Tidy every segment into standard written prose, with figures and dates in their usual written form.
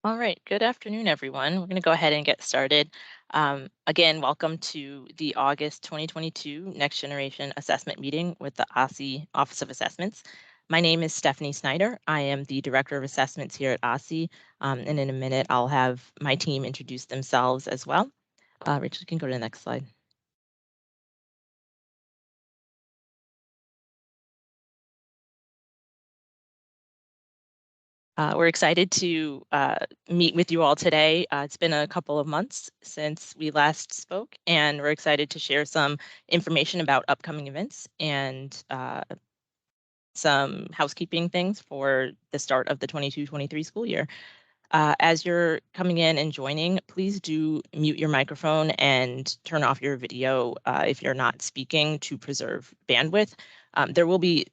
All right, good afternoon, everyone. We're going to go ahead and get started. Again, welcome to the August 2022 Next Generation Assessment Meeting with the Aussie Office of Assessments. My name is Stephanie Snyder. I am the Director of Assessments here at Aussie, and in a minute I'll have my team introduce themselves as well. Rachel, you can go to the next slide. We're excited to meet with you all today. It's been a couple of months since we last spoke, and we're excited to share some information about upcoming events and some housekeeping things for the start of the 22-23 school year. As you're coming in and joining, please do mute your microphone and turn off your video if you're not speaking to preserve bandwidth. There will be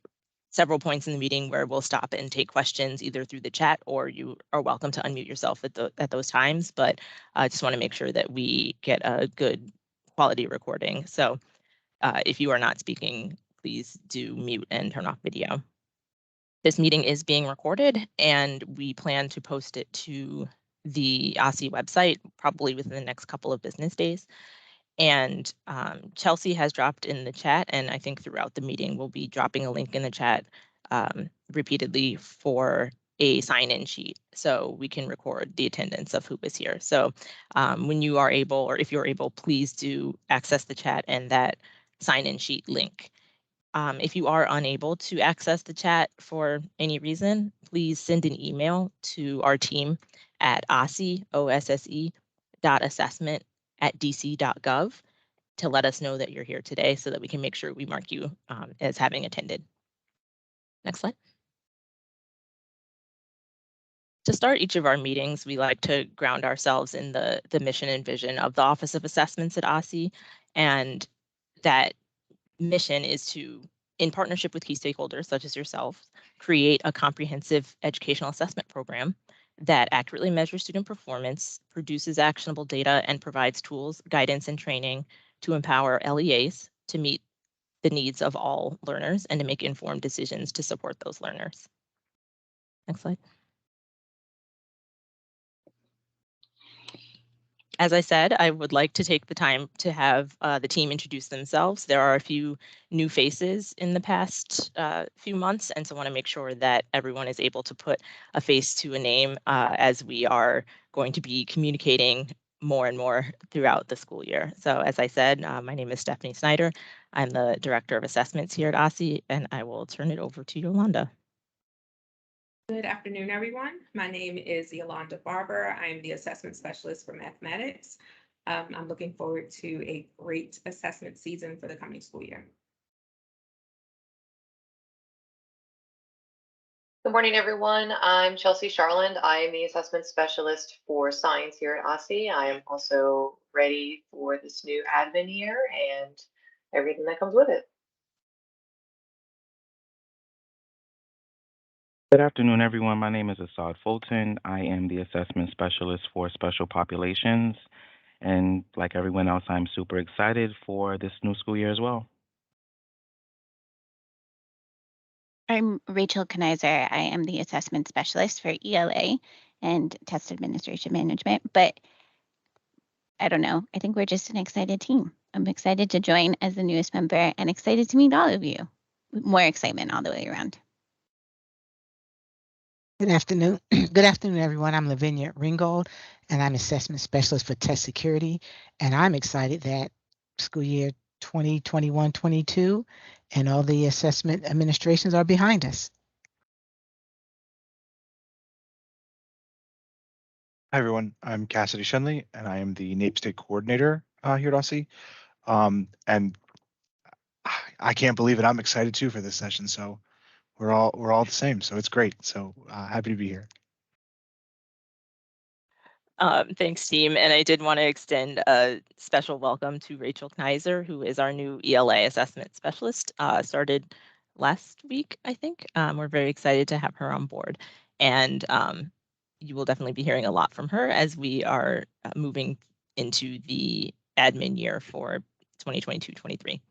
several points in the meeting where we'll stop and take questions either through the chat, or you are welcome to unmute yourself at those times. But I just want to make sure that we get a good quality recording. So if you are not speaking, please do mute and turn off video. This meeting is being recorded, and we plan to post it to the Aussie website probably within the next couple of business days. And Chelsea has dropped in the chat, and I think throughout the meeting we'll be dropping a link in the chat repeatedly for a sign-in sheet so we can record the attendance of who is here. So when you are able, or if you're able, please do access the chat and that sign-in sheet link. If you are unable to access the chat for any reason, please send an email to our team at osse.assessment@dc.gov to let us know that you're here today so that we can make sure we mark you as having attended. Next slide. To start each of our meetings, we like to ground ourselves in the mission and vision of the Office of Assessments at Aussie, and that mission is to, in partnership with key stakeholders such as yourself, create a comprehensive educational assessment program that accurately measures student performance, produces actionable data, and provides tools, guidance, and training to empower LEAs to meet the needs of all learners and to make informed decisions to support those learners. Next slide. As I said, I would like to take the time to have the team introduce themselves. There are a few new faces in the past few months, and so I want to make sure that everyone is able to put a face to a name as we are going to be communicating more and more throughout the school year. So as I said, my name is Stephanie Snyder. I'm the Director of Assessments here at Aussie, and I will turn it over to Yolanda. Good afternoon, everyone. My name is Yolanda Barber. I'm the assessment specialist for mathematics. I'm looking forward to a great assessment season for the coming school year. Good morning, everyone. I'm Chelsea Charland. I am the assessment specialist for science here at Aussie. I am also ready for this new admin year and everything that comes with it. Good afternoon, everyone. My name is Assad Fulton. I am the assessment specialist for special populations. And like everyone else, I'm super excited for this new school year as well. I'm Rachel Knizer. I am the assessment specialist for ELA and test administration management, but I don't know. I think we're just an excited team. I'm excited to join as the newest member and excited to meet all of you. More excitement all the way around. Good afternoon. Good afternoon, everyone. I'm Lavinia Ringgold, and I'm assessment specialist for test security. And I'm excited that school year 2021-22 and all the assessment administrations are behind us. Hi, everyone. I'm Cassidy Shenley, and I am the Nape State Coordinator here at Aussie. And I can't believe it. I'm excited too for this session. So we're all the same. So it's great. So happy to be here. Thanks, team. And I did want to extend a special welcome to Rachel Knizer, who is our new ELA assessment specialist, started last week, I think. We're very excited to have her on board. And you will definitely be hearing a lot from her as we are moving into the admin year for 2022-23.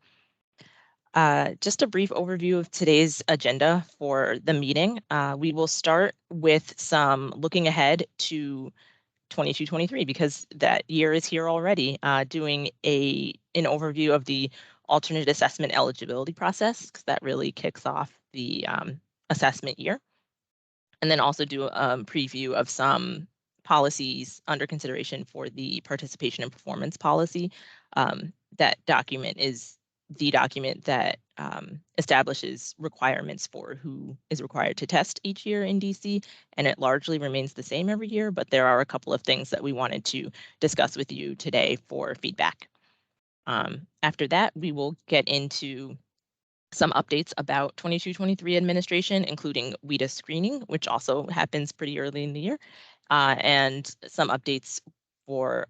Just a brief overview of today's agenda for the meeting. We will start with some looking ahead to 22-23 because that year is here already, doing an overview of the alternate assessment eligibility process, because that really kicks off the assessment year. And then also do a preview of some policies under consideration for the participation and performance policy. That document is the document that establishes requirements for who is required to test each year in DC, and it largely remains the same every year, but there are a couple of things that we wanted to discuss with you today for feedback. After that, we will get into some updates about 22-23 administration, including WIDA screening, which also happens pretty early in the year, and some updates for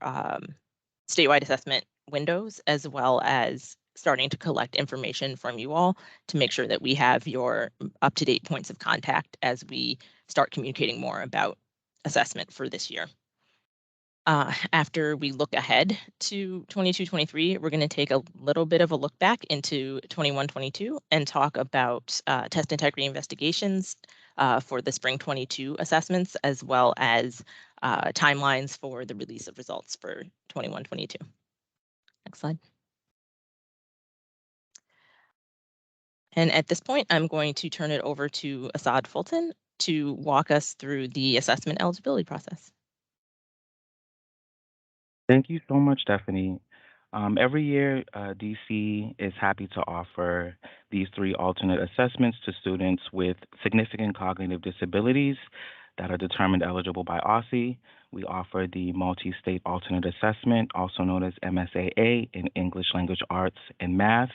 statewide assessment windows, as well as starting to collect information from you all to make sure that we have your up-to-date points of contact as we start communicating more about assessment for this year. After we look ahead to 22-23, we're going to take a little bit of a look back into 21-22 and talk about test integrity investigations for the spring 22 assessments, as well as timelines for the release of results for 21-22. Next slide. And at this point, I'm going to turn it over to Assad Fulton to walk us through the assessment eligibility process. Thank you so much, Stephanie. Every year, DC is happy to offer these 3 alternate assessments to students with significant cognitive disabilities that are determined eligible by Aussie. We offer the Multi-State Alternate Assessment, also known as MSAA, in English Language Arts and Math.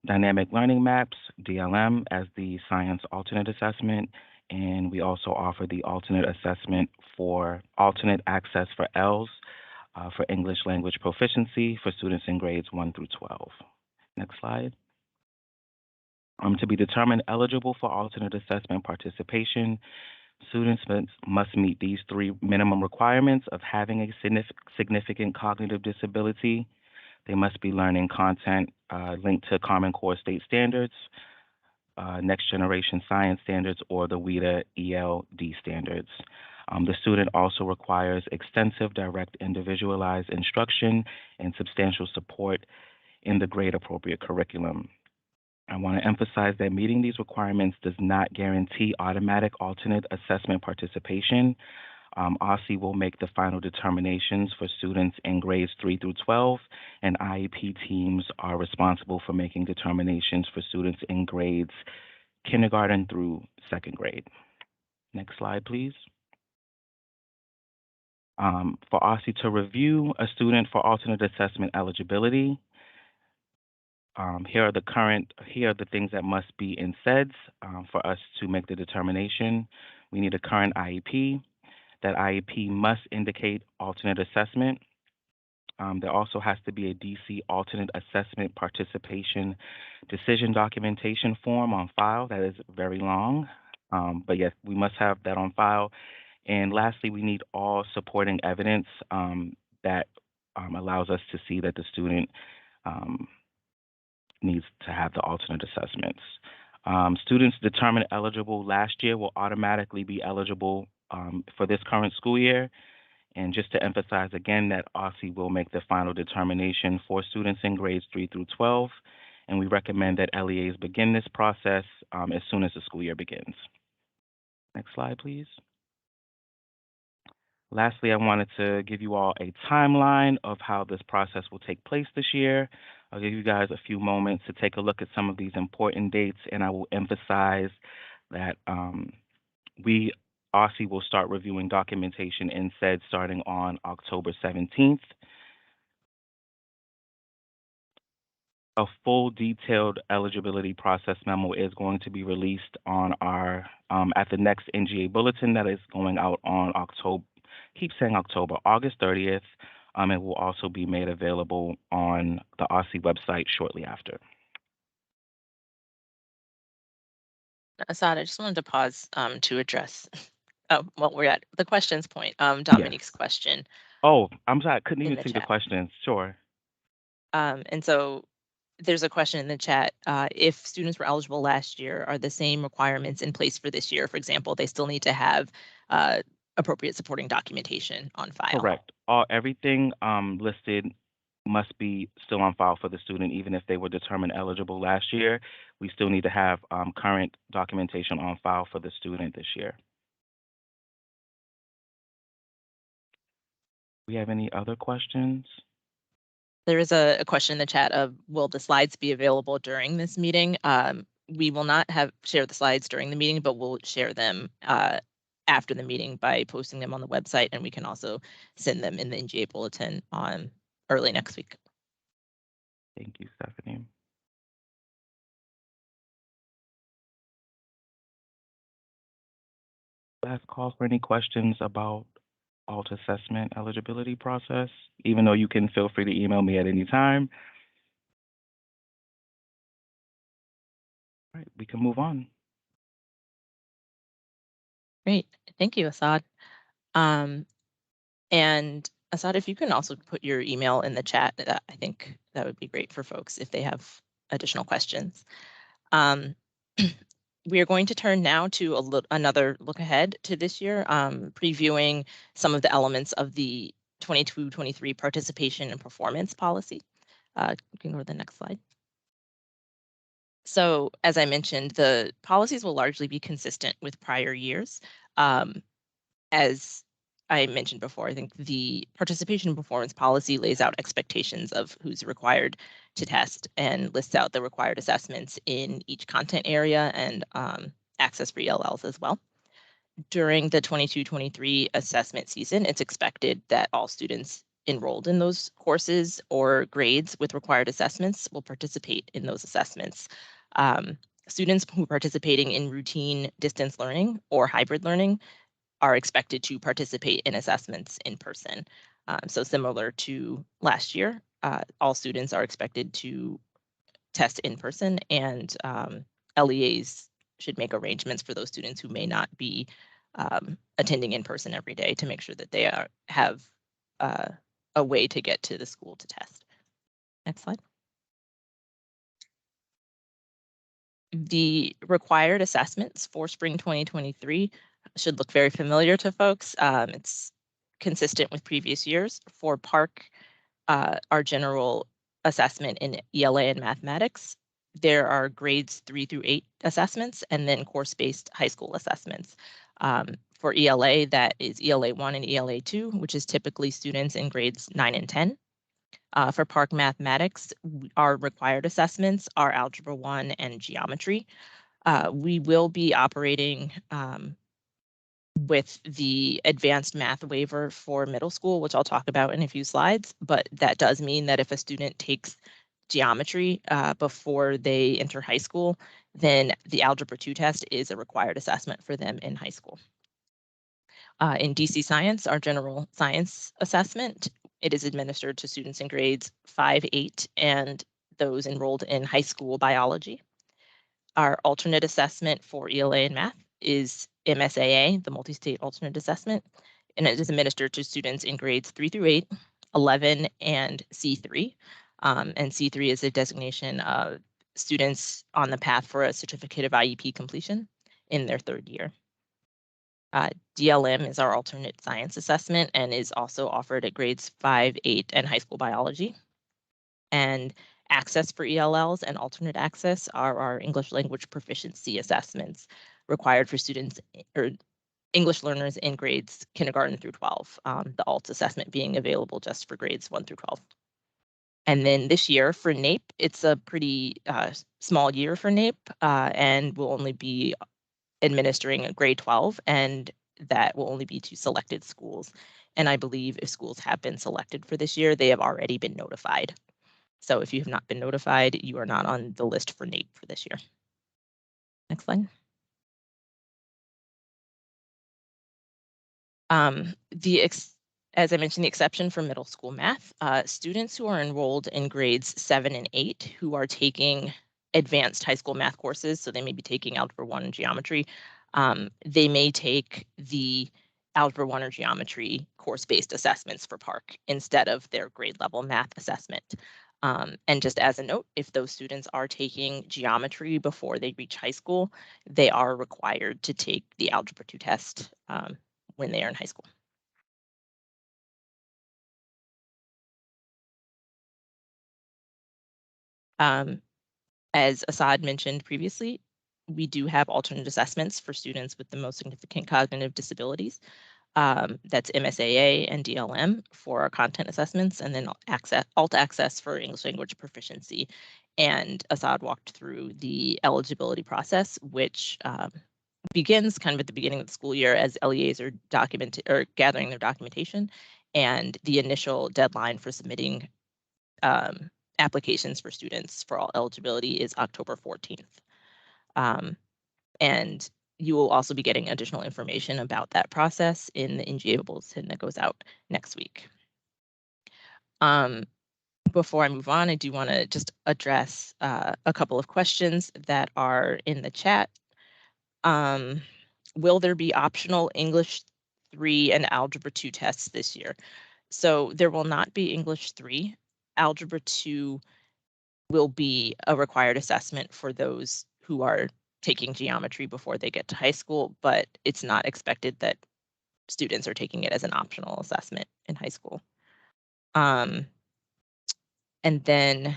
Dynamic Learning Maps, DLM, as the Science Alternate Assessment, and we also offer the Alternate Assessment for Alternate Access for ELS, for English Language Proficiency for students in grades 1 through 12. Next slide. To be determined eligible for alternate assessment participation, students must meet these 3 minimum requirements of having a significant cognitive disability. They must be learning content linked to Common Core state standards, Next Generation Science standards, or the WIDA ELD standards. The student also requires extensive, direct, individualized instruction and substantial support in the grade-appropriate curriculum. I want to emphasize that meeting these requirements does not guarantee automatic alternate assessment participation. Aussie will make the final determinations for students in grades 3 through 12, and IEP teams are responsible for making determinations for students in grades kindergarten through 2nd grade. Next slide, please. For Aussie to review a student for alternate assessment eligibility, here are the things that must be in SEDS for us to make the determination. We need a current IEP. That IEP must indicate alternate assessment. There also has to be a DC alternate assessment participation decision documentation form on file. That is very long, but yes, we must have that on file. And lastly, we need all supporting evidence that allows us to see that the student needs to have the alternate assessments. Students determined eligible last year will automatically be eligible for this current school year. And just to emphasize again that Aussie will make the final determination for students in grades 3 through 12, and we recommend that LEAs begin this process as soon as the school year begins. Next slide, please. Lastly, I wanted to give you all a timeline of how this process will take place this year. I'll give you guys a few moments to take a look at some of these important dates, and I will emphasize that Aussie will start reviewing documentation in SED starting on October 17th. A full detailed eligibility process memo is going to be released on our at the next NGA bulletin that is going out on August 30th. It will also be made available on the Aussie website shortly after. Assad, I just wanted to pause to address. Oh, well, we're at the questions point. Dominique's question. Oh, I'm sorry, I couldn't in even the see the chat. questions. Sure. And so there's a question in the chat. If students were eligible last year, are the same requirements in place for this year? For example, they still need to have appropriate supporting documentation on file. Correct. Everything listed must be still on file for the student, even if they were determined eligible last year. We still need to have current documentation on file for the student this year. We have any other questions? There is a question in the chat of, will the slides be available during this meeting? We will not share the slides during the meeting, but we'll share them after the meeting by posting them on the website, and we can also send them in the NGA Bulletin on early next week. Thank you, Stephanie. Last call for any questions about alt assessment eligibility process, even though you can feel free to email me at any time. All right, we can move on. Great. Thank you, Assad. And Assad, if you can also put your email in the chat, I think that would be great for folks if they have additional questions. We are going to turn now to another look ahead to this year, previewing some of the elements of the 22-23 participation and performance policy. You can go to the next slide. So as I mentioned, the policies will largely be consistent with prior years. As I mentioned before, I think the participation and performance policy lays out expectations of who's required to test and lists out the required assessments in each content area and access for ELLs as well. During the 22-23 assessment season, it's expected that all students enrolled in those courses or grades with required assessments will participate in those assessments. Students who are participating in routine distance learning or hybrid learning are expected to participate in assessments in person. So similar to last year, all students are expected to test in person, and LEAs should make arrangements for those students who may not be attending in person every day to make sure that they have a way to get to the school to test. Next slide. The required assessments for spring 2023 should look very familiar to folks. It's consistent with previous years. For Park, our general assessment in ELA and mathematics, there are grades 3 through 8 assessments and then course-based high school assessments. For ELA, that is ELA 1 and ELA 2, which is typically students in grades 9 and 10. For Park Mathematics, our required assessments are Algebra 1 and Geometry. We will be operating with the advanced math waiver for middle school, which I'll talk about in a few slides, but that does mean that if a student takes geometry before they enter high school, then the Algebra 2 test is a required assessment for them in high school. In DC Science, our general science assessment, it is administered to students in grades 5, 8, and those enrolled in high school biology. Our alternate assessment for ELA and math is MSAA, the multi-state alternate assessment, and it is administered to students in grades 3 through 8, 11, and C3. And C3 is a designation of students on the path for a certificate of IEP completion in their third year. DLM is our alternate science assessment and is also offered at grades 5, 8, and high school biology. And access for ELLs and alternate access are our English language proficiency assessments required for students or English learners in grades kindergarten through 12, the ALT assessment being available just for grades 1 through 12. And then this year for Nape, it's a pretty small year for Nape and will only be administering a grade 12, and that will only be to selected schools. And I believe if schools have been selected for this year, they have already been notified. So if you have not been notified, you are not on the list for Nape for this year. Next slide. As I mentioned, the exception for middle school math, students who are enrolled in grades 7 and 8 who are taking advanced high school math courses, so they may be taking Algebra 1 and Geometry, they may take the Algebra 1 or Geometry course-based assessments for Park instead of their grade level math assessment. And just as a note, if those students are taking geometry before they reach high school, they are required to take the Algebra 2 test when they are in high school. As Assad mentioned previously, we do have alternate assessments for students with the most significant cognitive disabilities. That's MSAA and DLM for our content assessments, and then alt access for English language proficiency. And Assad walked through the eligibility process, which begins kind of at the beginning of the school year as LEAs are gathering their documentation, and the initial deadline for submitting applications for students for all eligibility is October 14th. And you will also be getting additional information about that process in the NGA Bulletin that goes out next week. Before I move on, I do want to just address a couple of questions that are in the chat. Will there be optional English 3 and Algebra 2 tests this year? So there will not be English 3. Algebra 2 will be a required assessment for those who are taking geometry before they get to high school, but it's not expected that students are taking it as an optional assessment in high school. And then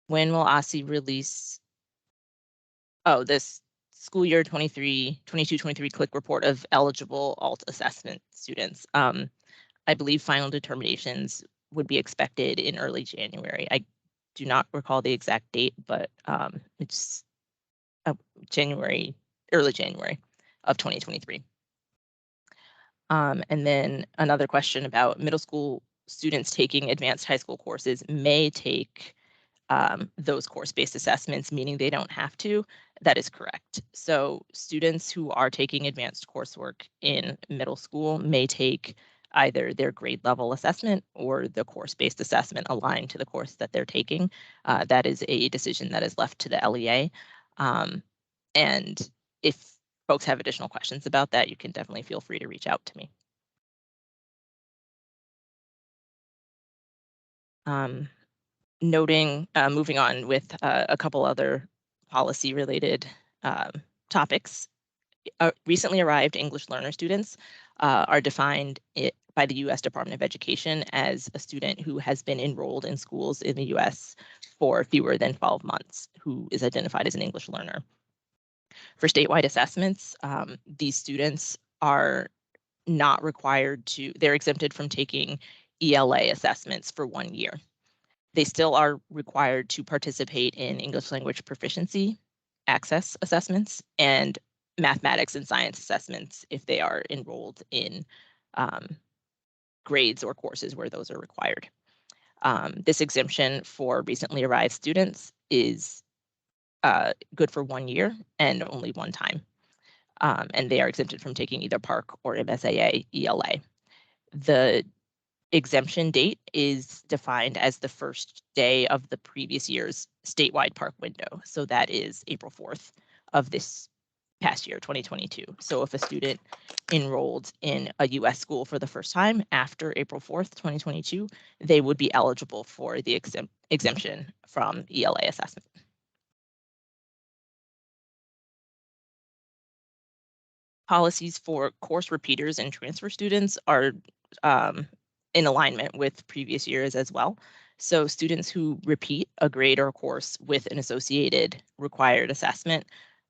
when will Aussie release? Oh, this school year 22-23 click report of eligible alt assessment students. I believe final determinations would be expected in early January. I do not recall the exact date, but it's early January of 2023. And then another question about middle school students taking advanced high school courses may take those course-based assessments, meaning they don't have to. That is correct. So students who are taking advanced coursework in middle school may take either their grade level assessment or the course-based assessment aligned to the course that they're taking. That is a decision that is left to the LEA. And if folks have additional questions about that, you can definitely feel free to reach out to me. Moving on with a couple other policy-related topics. Recently arrived English learner students are defined by the U.S. Department of Education as a student who has been enrolled in schools in the U.S. for fewer than 12 months, who is identified as an English learner. For statewide assessments, these students are not required to, they're exempted from taking ELA assessments for 1 year. They still are required to participate in English language proficiency access assessments and mathematics and science assessments if they are enrolled in grades or courses where those are required. This exemption for recently arrived students is good for 1 year and only one time. And they are exempted from taking either PARC or MSAA ELA. The exemption date is defined as the first day of the previous year's statewide PARC window. So that is April 4th of this past year, 2022. So if a student enrolled in a US school for the first time after April 4th, 2022, they would be eligible for the exemption from ELA assessment. Policies for course repeaters and transfer students are in alignment with previous years as well. So students who repeat a grade or a course with an associated required assessment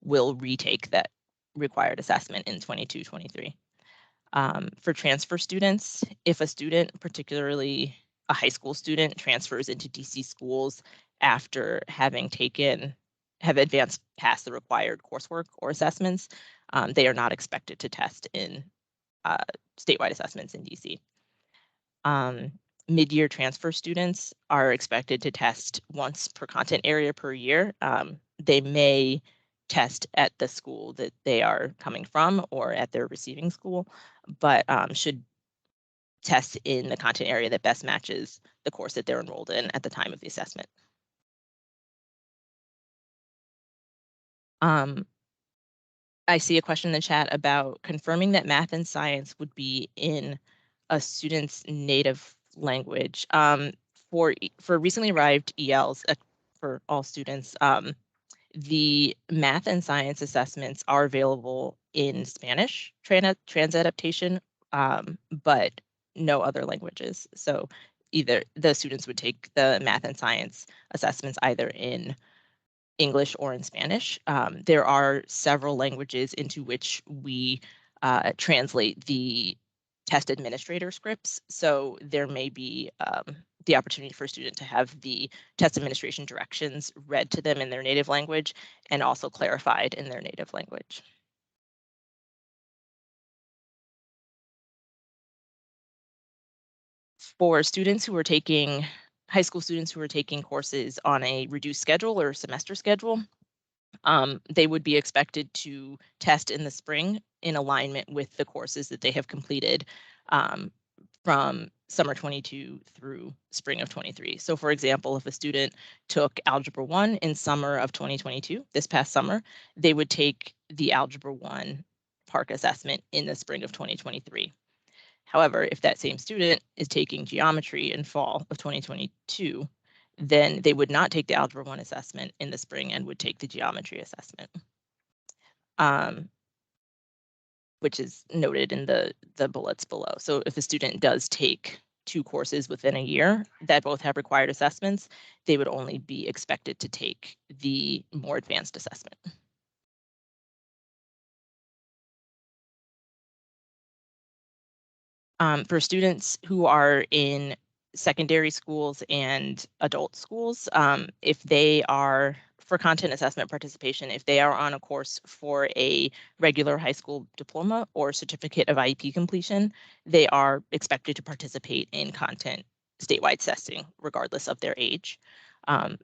will retake that required assessment in 22-23. For transfer students, if a student, particularly a high school student, transfers into DC schools after having have advanced past the required coursework or assessments, they are not expected to test in statewide assessments in DC. Mid-year transfer students are expected to test once per content area per year. They may test at the school that they are coming from or at their receiving school, but should test in the content area that best matches the course that they're enrolled in at the time of the assessment. I see a question in the chat about confirming that math and science would be in a student's native language. for recently arrived ELs for all students, the math and science assessments are available in Spanish transadaptation, but no other languages. So either the students would take the math and science assessments either in English or in Spanish. There are several languages into which we translate the test administrator scripts. So there may be the opportunity for a student to have the test administration directions read to them in their native language and also clarified in their native language. For students who are taking, high school students who are taking courses on a reduced schedule or semester schedule, they would be expected to test in the spring in alignment with the courses that they have completed from summer 22 through spring of 23. So for example, if a student took Algebra 1 in summer of 2022, this past summer, they would take the Algebra 1 PARCC assessment in the spring of 2023. However, if that same student is taking geometry in fall of 2022, then they would not take the Algebra 1 assessment in the spring and would take the geometry assessment, which is noted in the bullets below. So if a student does take 2 courses within a year that both have required assessments, they would only be expected to take the more advanced assessment. For students who are in secondary schools and adult schools, if they are for content assessment participation, if they are on a course for a regular high school diploma or certificate of IEP completion, they are expected to participate in content statewide testing, regardless of their age.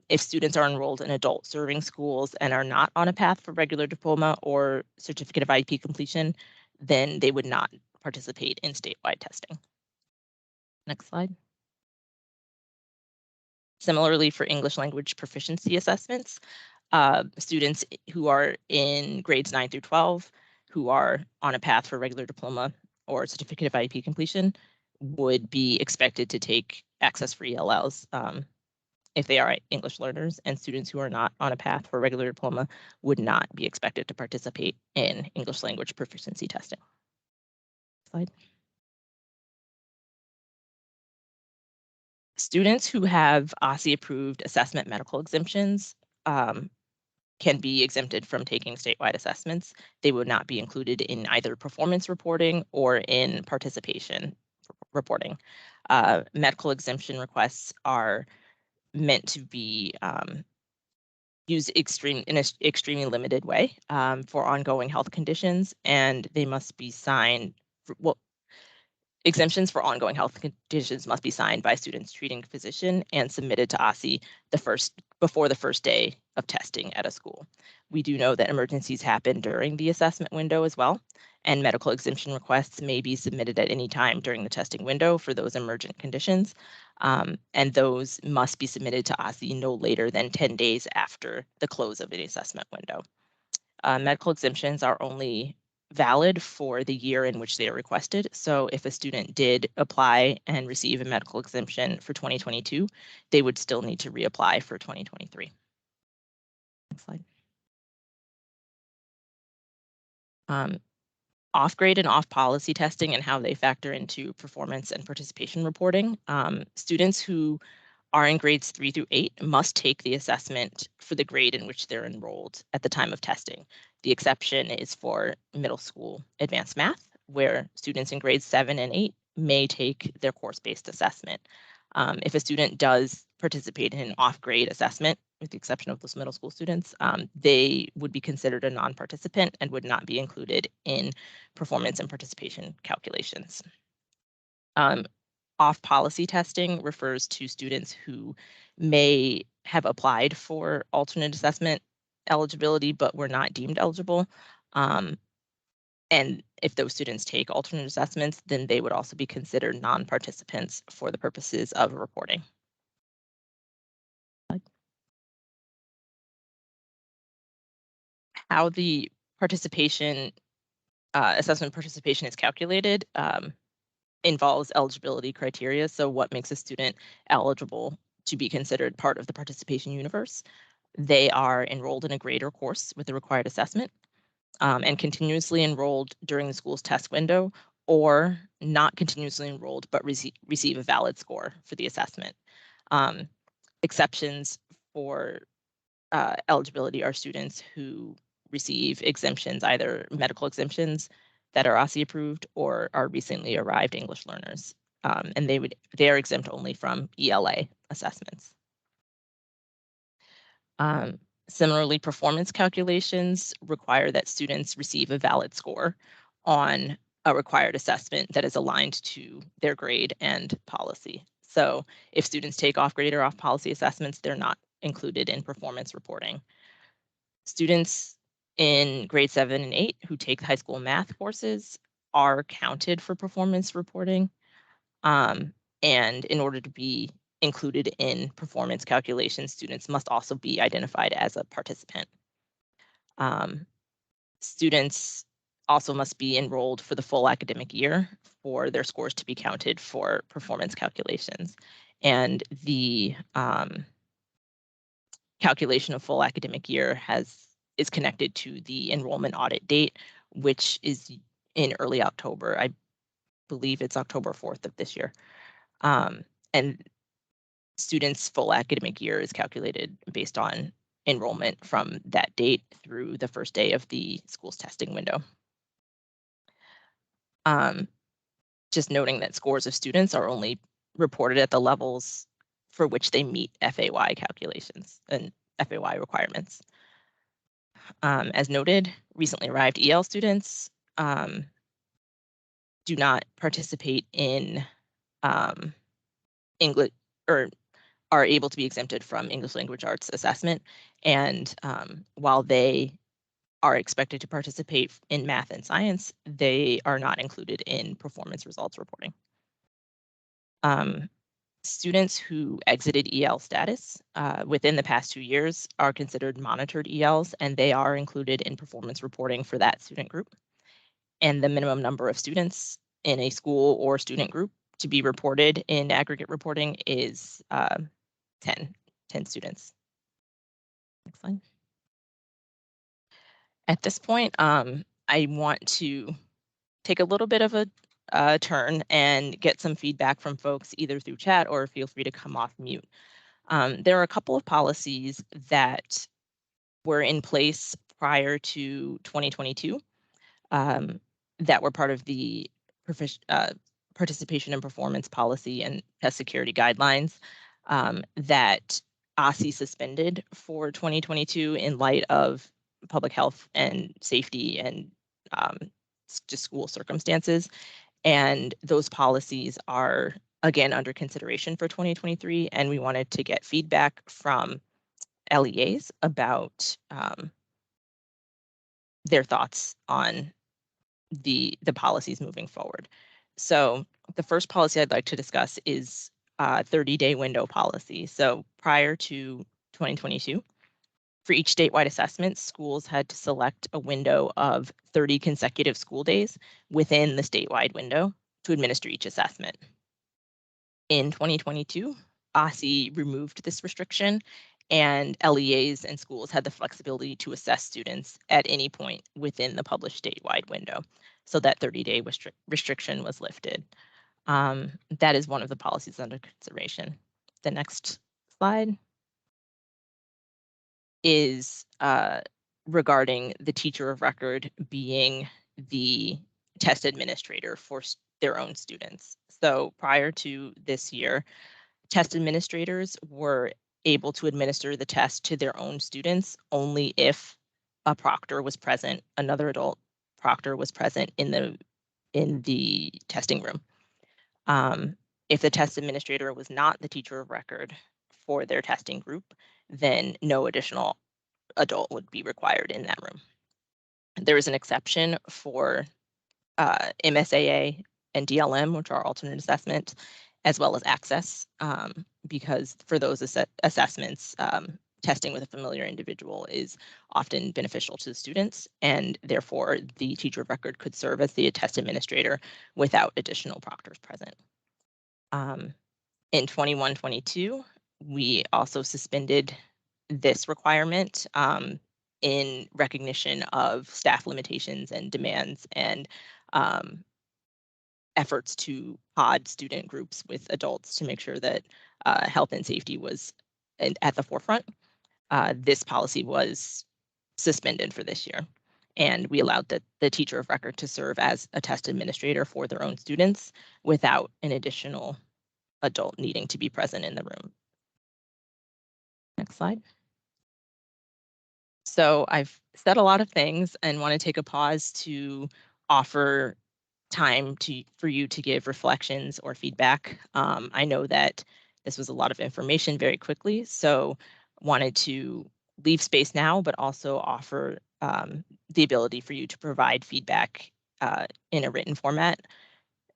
If students are enrolled in adult serving schools and are not on a path for regular diploma or certificate of IEP completion, then they would not participate in statewide testing. Next slide. Similarly, for English language proficiency assessments, students who are in grades 9 through 12, who are on a path for regular diploma or certificate of IEP completion, would be expected to take access-free ELLs if they are English learners, and students who are not on a path for regular diploma would not be expected to participate in English language proficiency testing. Slide. Students who have Aussie approved assessment medical exemptions can be exempted from taking statewide assessments. They would not be included in either performance reporting or in participation reporting. Medical exemption requests are meant to be used in an extremely limited way for ongoing health conditions, and they must be signed. Exemptions for ongoing health conditions must be signed by students' treating physician and submitted to Aussie before the first day of testing at a school. We do know that emergencies happen during the assessment window as well, and medical exemption requests may be submitted at any time during the testing window for those emergent conditions, and those must be submitted to Aussie no later than 10 days after the close of the assessment window. Medical exemptions are only valid for the year in which they are requested. So if a student did apply and receive a medical exemption for 2022, they would still need to reapply for 2023. Next slide. Off-grade and off-policy testing and how they factor into performance and participation reporting. Students who are in grades 3 through 8 must take the assessment for the grade in which they're enrolled at the time of testing. The exception is for middle school advanced math, where students in grades 7 and 8 may take their course-based assessment. If a student does participate in an off-grade assessment, with the exception of those middle school students, they would be considered a non-participant and would not be included in performance and participation calculations. Off-policy testing refers to students who may have applied for alternate assessment eligibility but were not deemed eligible. And if those students take alternate assessments, then they would also be considered non-participants for the purposes of reporting. How the participation assessment participation is calculated. involves eligibility criteria. So what makes a student eligible to be considered part of the participation universe? They are enrolled in a grade or course with a required assessment, and continuously enrolled during the school's test window, or not continuously enrolled but receive a valid score for the assessment. Exceptions for eligibility are students who receive exemptions, either medical exemptions that are Aussie approved or are recently arrived English learners. And they are exempt only from ELA assessments. Similarly, performance calculations require that students receive a valid score on a required assessment that is aligned to their grade and policy. So if students take off grade or off policy assessments, they're not included in performance reporting. Students in grade 7 and 8 who take high school math courses are counted for performance reporting. And in order to be included in performance calculations, students must also be identified as a participant. Students also must be enrolled for the full academic year for their scores to be counted for performance calculations. And the calculation of full academic year is connected to the enrollment audit date, which is in early October. I believe it's October 4th of this year. And students' full academic year is calculated based on enrollment from that date through the first day of the school's testing window. Just noting that scores of students are only reported at the levels for which they meet FAY calculations and FAY requirements. As noted, recently arrived EL students do not participate in English, or are able to be exempted from English language arts assessment. And while they are expected to participate in math and science, they are not included in performance results reporting. Students who exited EL status within the past 2 years are considered monitored ELs, and they are included in performance reporting for that student group. And the minimum number of students in a school or student group to be reported in aggregate reporting is 10 students. Next slide. At this point, I want to take a little bit of a turn and get some feedback from folks either through chat or feel free to come off mute. There are a couple of policies that were in place prior to 2022 that were part of the participation and performance policy and test security guidelines that Aussie suspended for 2022 in light of public health and safety and just school circumstances. And those policies are again under consideration for 2023. And we wanted to get feedback from LEAs about their thoughts on the policies moving forward. So the first policy I'd like to discuss is 30-day window policy. So prior to 2022, for each statewide assessment, schools had to select a window of 30 consecutive school days within the statewide window to administer each assessment. In 2022, Aussie removed this restriction, and LEAs and schools had the flexibility to assess students at any point within the published statewide window. So that 30-day restriction was lifted. That is one of the policies under consideration. The next slide is regarding the teacher of record being the test administrator for their own students. So prior to this year, test administrators were able to administer the test to their own students only if a proctor was present, another adult proctor was present in the testing room. If the test administrator was not the teacher of record for their testing group, then no additional adult would be required in that room. There is an exception for MSAA and DLM, which are alternate assessment, as well as access, because for those assessments, testing with a familiar individual is often beneficial to the students, and therefore the teacher of record could serve as the test administrator without additional proctors present. In 21-22, we also suspended this requirement in recognition of staff limitations and demands and efforts to pod student groups with adults to make sure that health and safety was at the forefront. This policy was suspended for this year, and we allowed the teacher of record to serve as a test administrator for their own students without an additional adult needing to be present in the room. Next slide. So I've said a lot of things and want to take a pause to offer time for you to give reflections or feedback. I know that this was a lot of information very quickly, so wanted to leave space now, but also offer the ability for you to provide feedback in a written format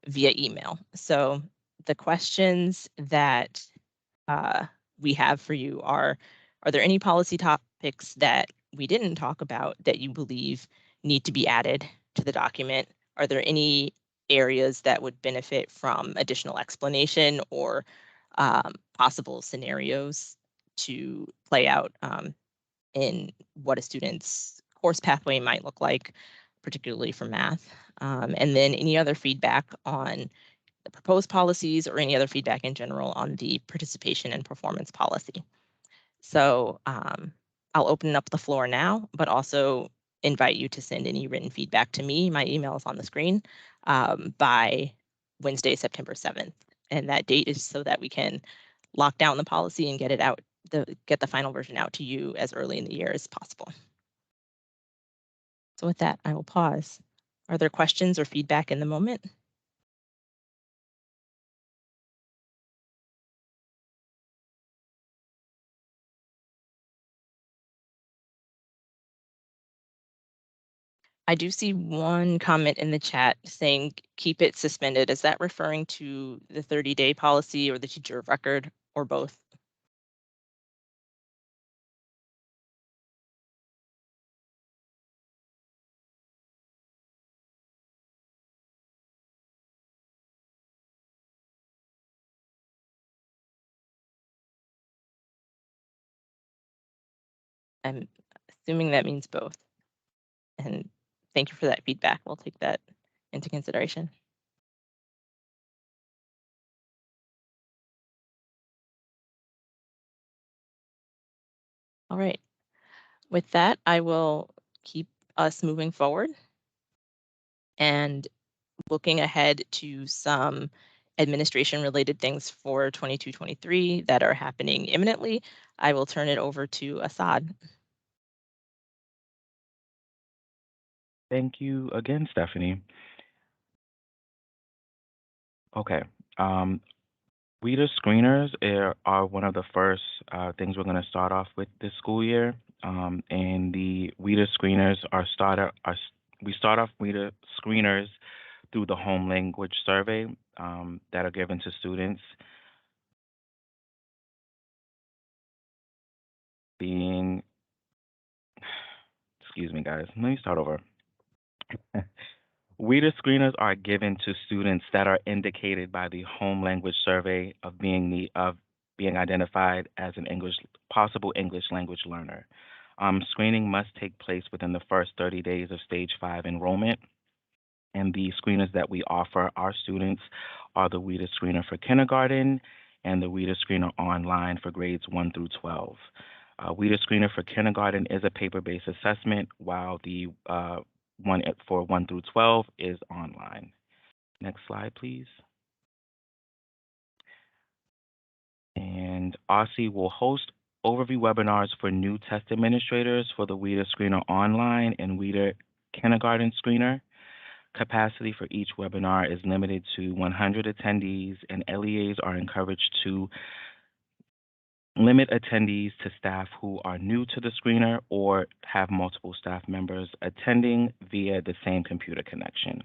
via email. So the questions that we have for you are there any policy topics that we didn't talk about that you believe need to be added to the document? Are there any areas that would benefit from additional explanation or possible scenarios to play out in what a student's course pathway might look like, particularly for math? And then any other feedback on the proposed policies or any other feedback in general on the participation and performance policy. So I'll open up the floor now, but also invite you to send any written feedback to me. My email is on the screen by Wednesday, September 7th. And that date is so that we can lock down the policy and get it out, get the final version out to you as early in the year as possible. So with that, I will pause. Are there questions or feedback in the moment? I do see one comment in the chat saying keep it suspended. Is that referring to the 30-day policy or the teacher of record or both? I'm assuming that means both. And thank you for that feedback. We'll take that into consideration. All right. With that, I will keep us moving forward and looking ahead to some administration related things for 22-23 that are happening imminently. I will turn it over to Assad. Thank you again, Stephanie. Okay. WEDA screeners are one of the first things we're going to start off with this school year. And the WEDA screeners we start off WEDA screeners through the home language survey that are given to students being, excuse me, guys, let me start over. WEDA screeners are given to students that are indicated by the home language survey of being identified as an possible English language learner. Screening must take place within the first 30 days of Stage 5 enrollment. And the screeners that we offer our students are the WEDA screener for kindergarten and the WEDA screener online for grades 1 through 12. WEDA screener for kindergarten is a paper-based assessment, while the one for 1 through 12 is online. Next slide, please. And Aussie will host overview webinars for new test administrators for the WEDA screener online and WEDA kindergarten screener. Capacity for each webinar is limited to 100 attendees, and LEAs are encouraged to limit attendees to staff who are new to the screener or have multiple staff members attending via the same computer connection.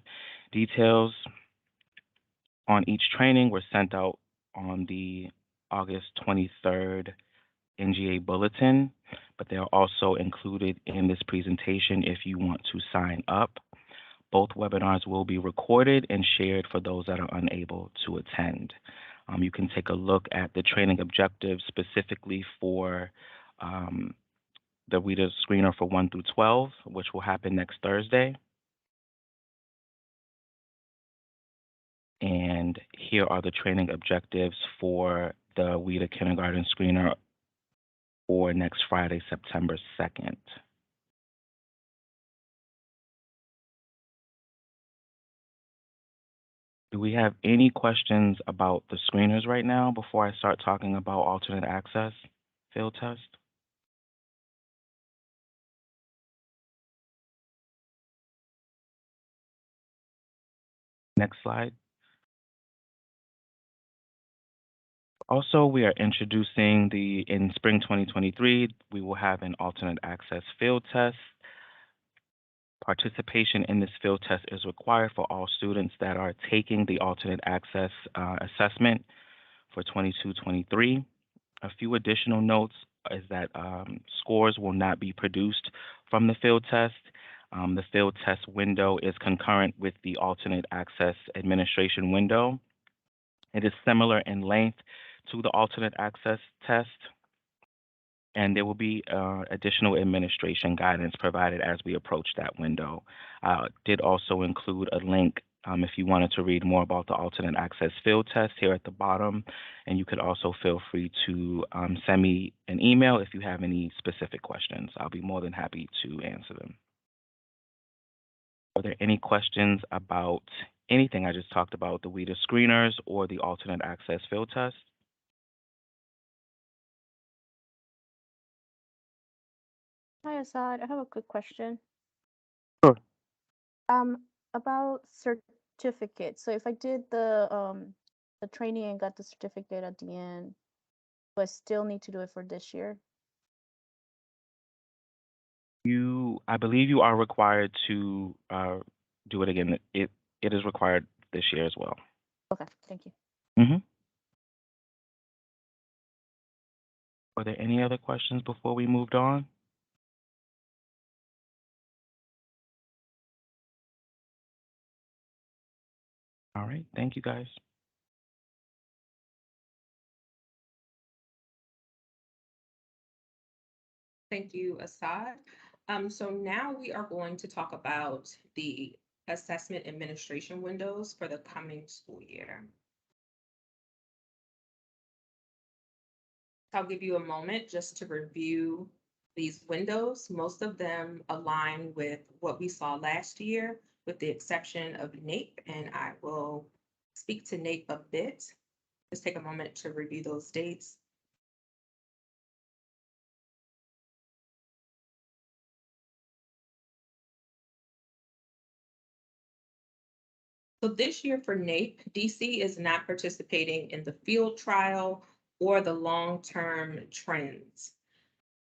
Details on each training were sent out on the August 23rd NGA Bulletin, but they are also included in this presentation if you want to sign up. Both webinars will be recorded and shared for those that are unable to attend. You can take a look at the training objectives specifically for the reader screener for 1 through 12, which will happen next Thursday. And here are the training objectives for the WIDA kindergarten screener for next Friday, September 2nd. Do we have any questions about the screeners right now before I start talking about alternate access field test? Next slide. Also, we are introducing in spring 2023, we will have an alternate access field test. Participation in this field test is required for all students that are taking the alternate access assessment for 22-23. A few additional notes is that scores will not be produced from the field test. The field test window is concurrent with the alternate access administration window. It is similar in length to the alternate access test, and there will be additional administration guidance provided as we approach that window. Did also include a link if you wanted to read more about the alternate access field test here at the bottom, and you could also feel free to send me an email if you have any specific questions. I'll be more than happy to answer them. Are there any questions about anything I just talked about, the WIDA screeners or the alternate access field test? Hi, Assad. I have a quick question. Sure. About certificates. So if I did the training and got the certificate at the end, do I still need to do it for this year? I believe you are required to do it again. It is required this year as well. Okay, thank you. Mm-hmm. Are there any other questions before we moved on? All right, thank you guys. Thank you, Assad. So now we are going to talk about the assessment administration windows for the coming school year. I'll give you a moment just to review these windows. Most of them align with what we saw last year, with the exception of Nape, and I will speak to Nape a bit. Just take a moment to review those dates. So this year for Nape, DC is not participating in the field trial or the long-term trends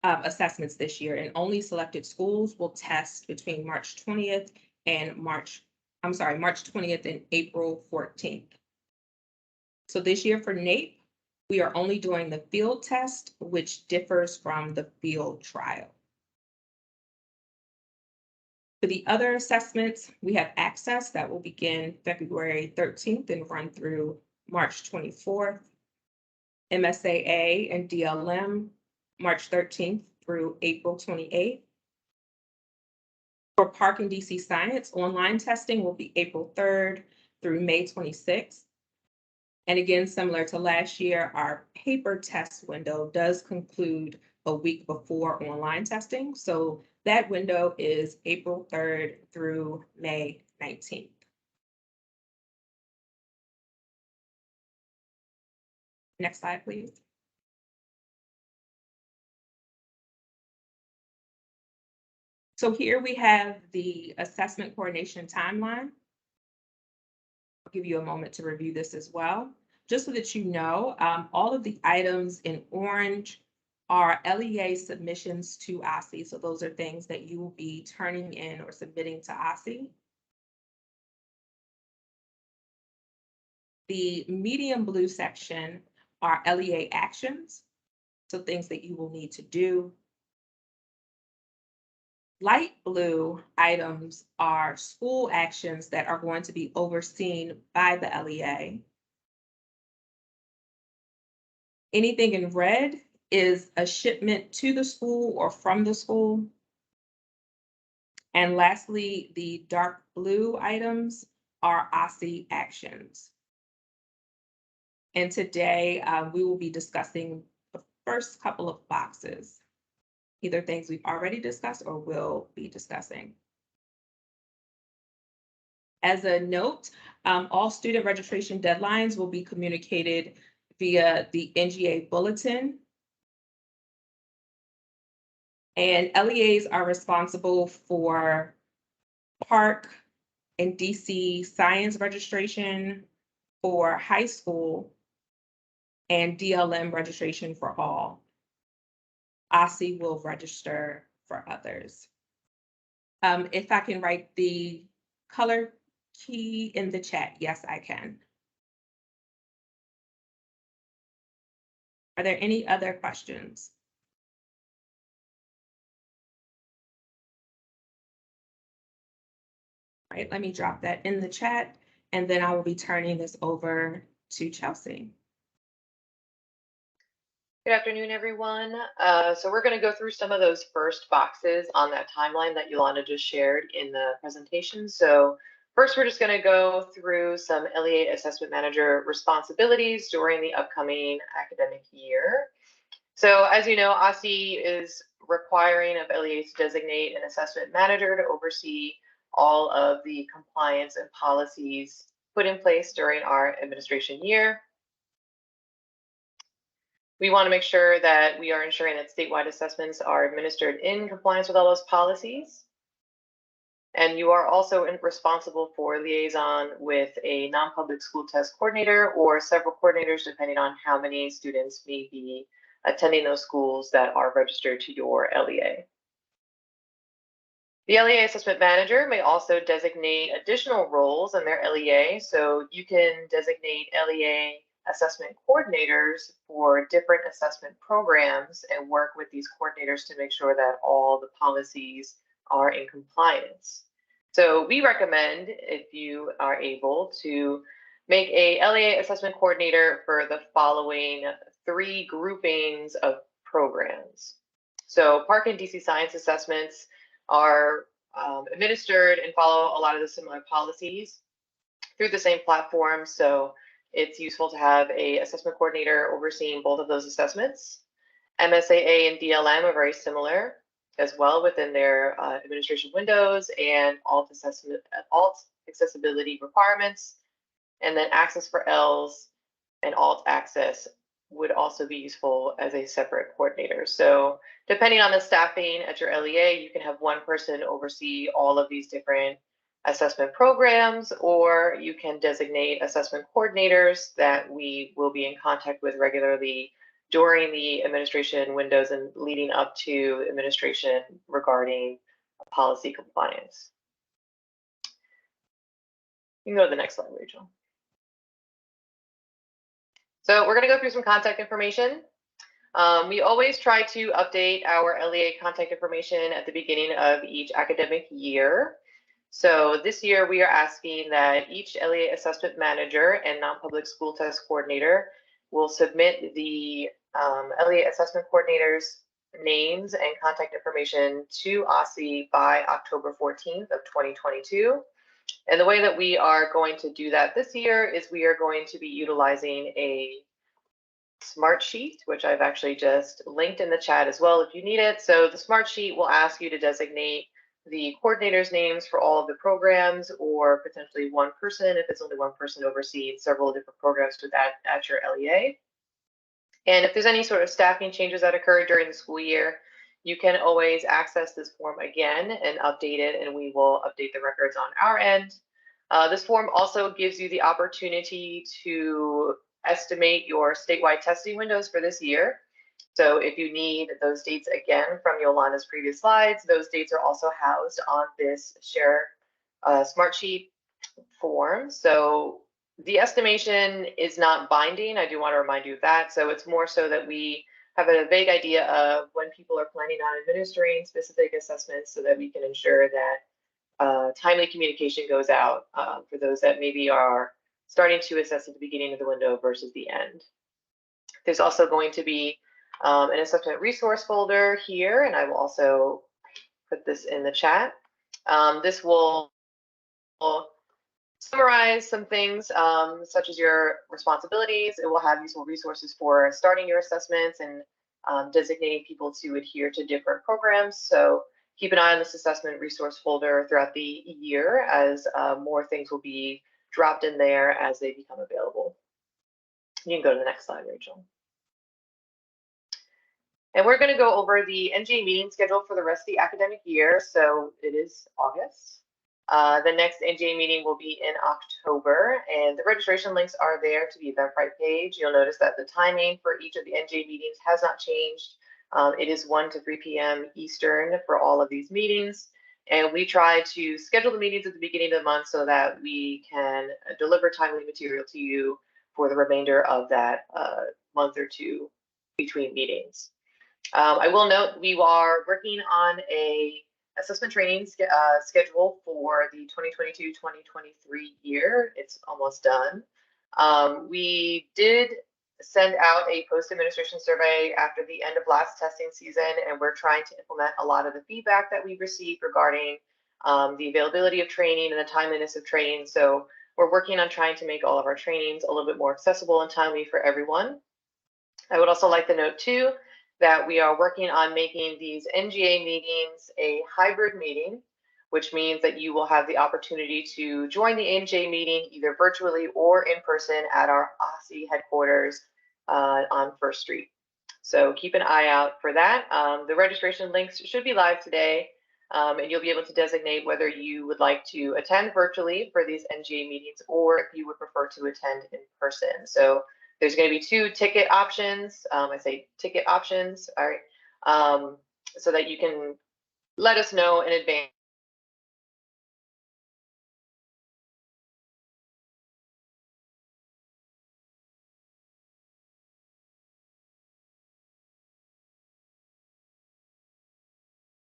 assessments this year, and only selected schools will test between March 20th and March 20th and April 14th. So this year for Nape, we are only doing the field test, which differs from the field trial. For the other assessments, we have access that will begin February 13th and run through March 24th. MSAA and DLM, March 13th through April 28th. For Park and DC Science, online testing will be April 3rd through May 26th. And again, similar to last year, our paper test window does conclude a week before online testing. So that window is April 3rd through May 19th. Next slide, please. So here we have the assessment coordination timeline. I'll give you a moment to review this as well. Just so that you know, all of the items in orange are LEA submissions to Aussie. So those are things that you will be turning in or submitting to Aussie. The medium blue section are LEA actions. So things that you will need to do. Light blue items are school actions that are going to be overseen by the LEA. Anything in red is a shipment to the school or from the school. And lastly, the dark blue items are Aussie actions. And today we will be discussing the first couple of boxes, either things we've already discussed or will be discussing. As a note, all student registration deadlines will be communicated via the NGA Bulletin. And LEAs are responsible for Park and DC science registration for high school and DLM registration for all. Aussie will register for others. If I can write the color key in the chat, yes, I can. Are there any other questions? All right, let me drop that in the chat, and then I will be turning this over to Chelsea. Good afternoon, everyone. So we're going to go through some of those first boxes on that timeline that Yolanda just shared in the presentation. So first, we're just going to go through some LEA Assessment Manager responsibilities during the upcoming academic year. So as you know, Aussie is requiring of LEAs to designate an assessment manager to oversee all of the compliance and policies put in place during our administration year. We want to make sure that we are ensuring that statewide assessments are administered in compliance with all those policies. And you are also responsible for liaison with a non-public school test coordinator or several coordinators, depending on how many students may be attending those schools that are registered to your LEA. The LEA Assessment Manager may also designate additional roles in their LEA. So you can designate LEA assessment coordinators for different assessment programs and work with these coordinators to make sure that all the policies are in compliance. So we recommend, if you are able, to make a LEA assessment coordinator for the following 3 groupings of programs. So Park and DC Science assessments are administered and follow a lot of the similar policies through the same platform. So it's useful to have an assessment coordinator overseeing both of those assessments. MSAA and DLM are very similar as well within their administration windows and alt accessibility requirements. And then access for Ls and alt access would also be useful as a separate coordinator. So depending on the staffing at your LEA, you can have one person oversee all of these different assessment programs, or you can designate assessment coordinators that we will be in contact with regularly during the administration windows and leading up to administration regarding policy compliance. You can go to the next slide, Rachel. So we're going to go through some contact information. We always try to update our LEA contact information at the beginning of each academic year. So this year we are asking that each LEA assessment manager and non-public school test coordinator will submit the LEA assessment coordinators' names and contact information to Aussie by October 14th of 2022. And the way that we are going to do that this year is we are going to be utilizing a smart sheet, which I've actually just linked in the chat as well if you need it. So the smart sheet will ask you to designate the coordinators' names for all of the programs, or potentially one person if it's only one person overseeing several different programs with that at your LEA. And if there's any sort of staffing changes that occur during the school year, you can always access this form again and update it, and we will update the records on our end. This form also gives you the opportunity to estimate your statewide testing windows for this year. So if you need those dates again from Yolanda's previous slides, those dates are also housed on this share smart sheet form. So the estimation is not binding. I do want to remind you of that. So it's more so that we have a vague idea of when people are planning on administering specific assessments so that we can ensure that timely communication goes out for those that maybe are starting to assess at the beginning of the window versus the end. There's also going to be an assessment resource folder here, and I will also put this in the chat. This will summarize some things such as your responsibilities. It will have useful resources for starting your assessments and designating people to adhere to different programs. So keep an eye on this assessment resource folder throughout the year, as more things will be dropped in there as they become available. You can go to the next slide, Rachel. And we're going to go over the NGA meeting schedule for the rest of the academic year. So it is August. The next NGA meeting will be in October, and the registration links are there to the Eventbrite page. You'll notice that the timing for each of the NGA meetings has not changed. It is 1 to 3 p.m. Eastern for all of these meetings. And we try to schedule the meetings at the beginning of the month so that we can deliver timely material to you for the remainder of that month or two between meetings. I will note we are working on a assessment training schedule for the 2022-2023 year. It's almost done. We did send out a post-administration survey after the end of last testing season, and we're trying to implement a lot of the feedback that we received regarding the availability of training and the timeliness of training. So we're working on trying to make all of our trainings a little bit more accessible and timely for everyone. I would also like to note too that we are working on making these NGA meetings a hybrid meeting, which means that you will have the opportunity to join the NGA meeting either virtually or in person at our Aussie headquarters on First Street. So keep an eye out for that. The registration links should be live today, and you'll be able to designate whether you would like to attend virtually for these NGA meetings or if you would prefer to attend in person. So there's going to be 2 ticket options. I say ticket options, all right, so that you can let us know in advance.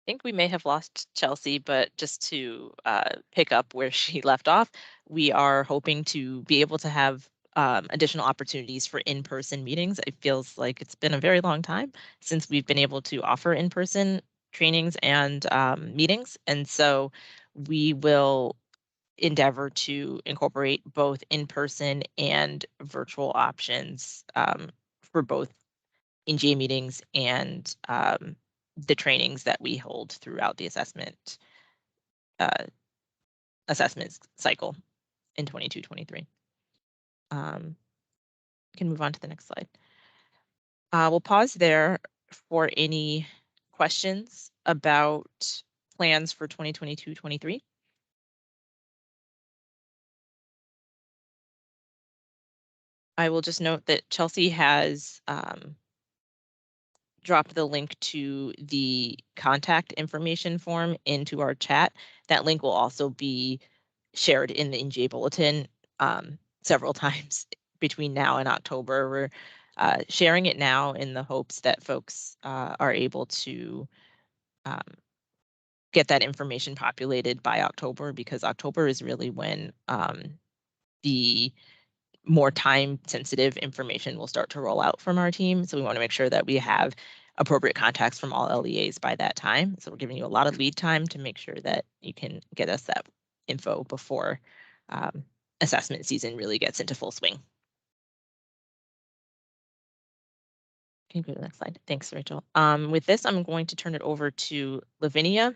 I think we may have lost Chelsea, but just to pick up where she left off, we are hoping to be able to have additional opportunities for in-person meetings. It feels like it's been a very long time since we've been able to offer in-person trainings and meetings. And so we will endeavor to incorporate both in-person and virtual options for both NGA meetings and the trainings that we hold throughout the assessment cycle in 22-23. Can move on to the next slide. We'll pause there for any questions about plans for 2022-23. I will just note that Chelsea has dropped the link to the contact information form into our chat. That link will also be shared in the NGA Bulletin several times between now and October. We're sharing it now in the hopes that folks are able to get that information populated by October, because October is really when the more time-sensitive information will start to roll out from our team. So we want to make sure that we have appropriate contacts from all LEAs by that time. So we're giving you a lot of lead time to make sure that you can get us that info before assessment season really gets into full swing. Can you go to the next slide? Thanks, Rachel. With this, I'm going to turn it over to Lavinia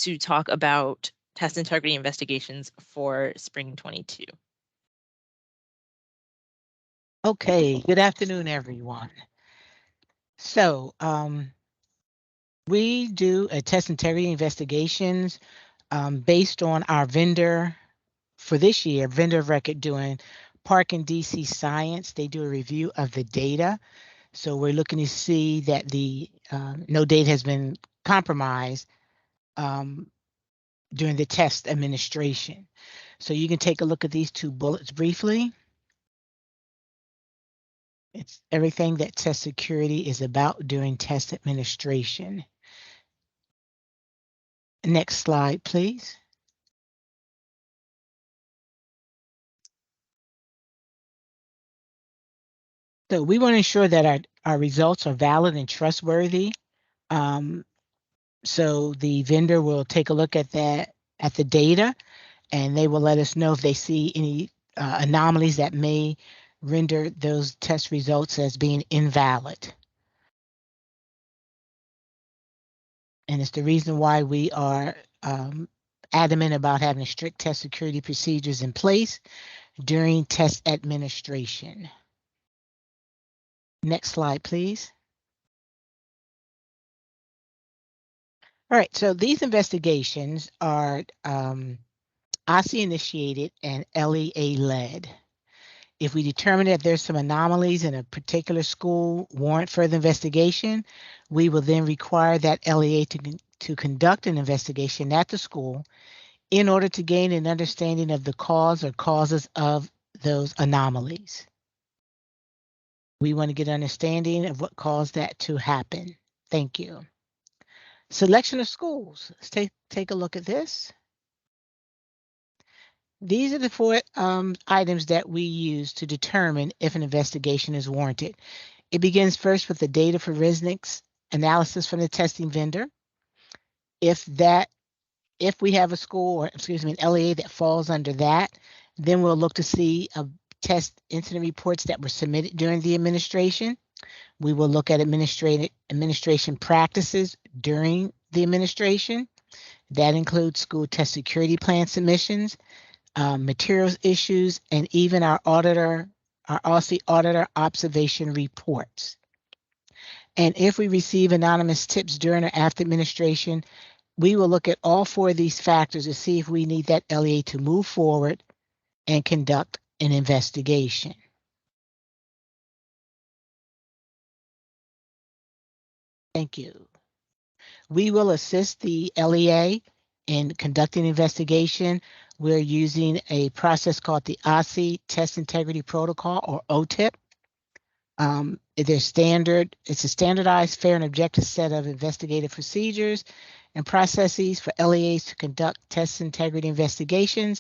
to talk about test integrity investigations for spring 22. Okay, good afternoon, everyone. So we do a test integrity investigations based on our vendor for this year, vendor of record doing Park and DC Science. They do a review of the data. So we're looking to see that the no data has been compromised during the test administration. So you can take a look at these 2 bullets briefly. It's everything that test security is about during test administration. Next slide, please. So we want to ensure that our results are valid and trustworthy. So the vendor will take a look at the data, and they will let us know if they see any anomalies that may render those test results as being invalid. And it's the reason why we are adamant about having strict test security procedures in place during test administration. Next slide, please. All right, so these investigations are Aussie initiated and LEA led. If we determine that there's some anomalies in a particular school warrant further investigation, we will then require that LEA to conduct an investigation at the school in order to gain an understanding of the cause or causes of those anomalies. We want to get an understanding of what caused that to happen. Thank you. Selection of schools. Let's take a look at this. These are the four items that we use to determine if an investigation is warranted. It begins first with the data forensics analysis from the testing vendor. If we have a school, or excuse me, an LEA that falls under that, then we'll look to see test incident reports that were submitted during the administration. We will look at administration practices during the administration. That includes school test security plan submissions, materials issues, and even our Aussie auditor observation reports. And if we receive anonymous tips during or after administration, we will look at all four of these factors to see if we need that LEA to move forward and conduct an investigation. Thank you. We will assist the LEA in conducting investigation. We're using a process called the Aussie Test Integrity Protocol, or OTIP. It's a standardized, fair, and objective set of investigative procedures and processes for LEAs to conduct test integrity investigations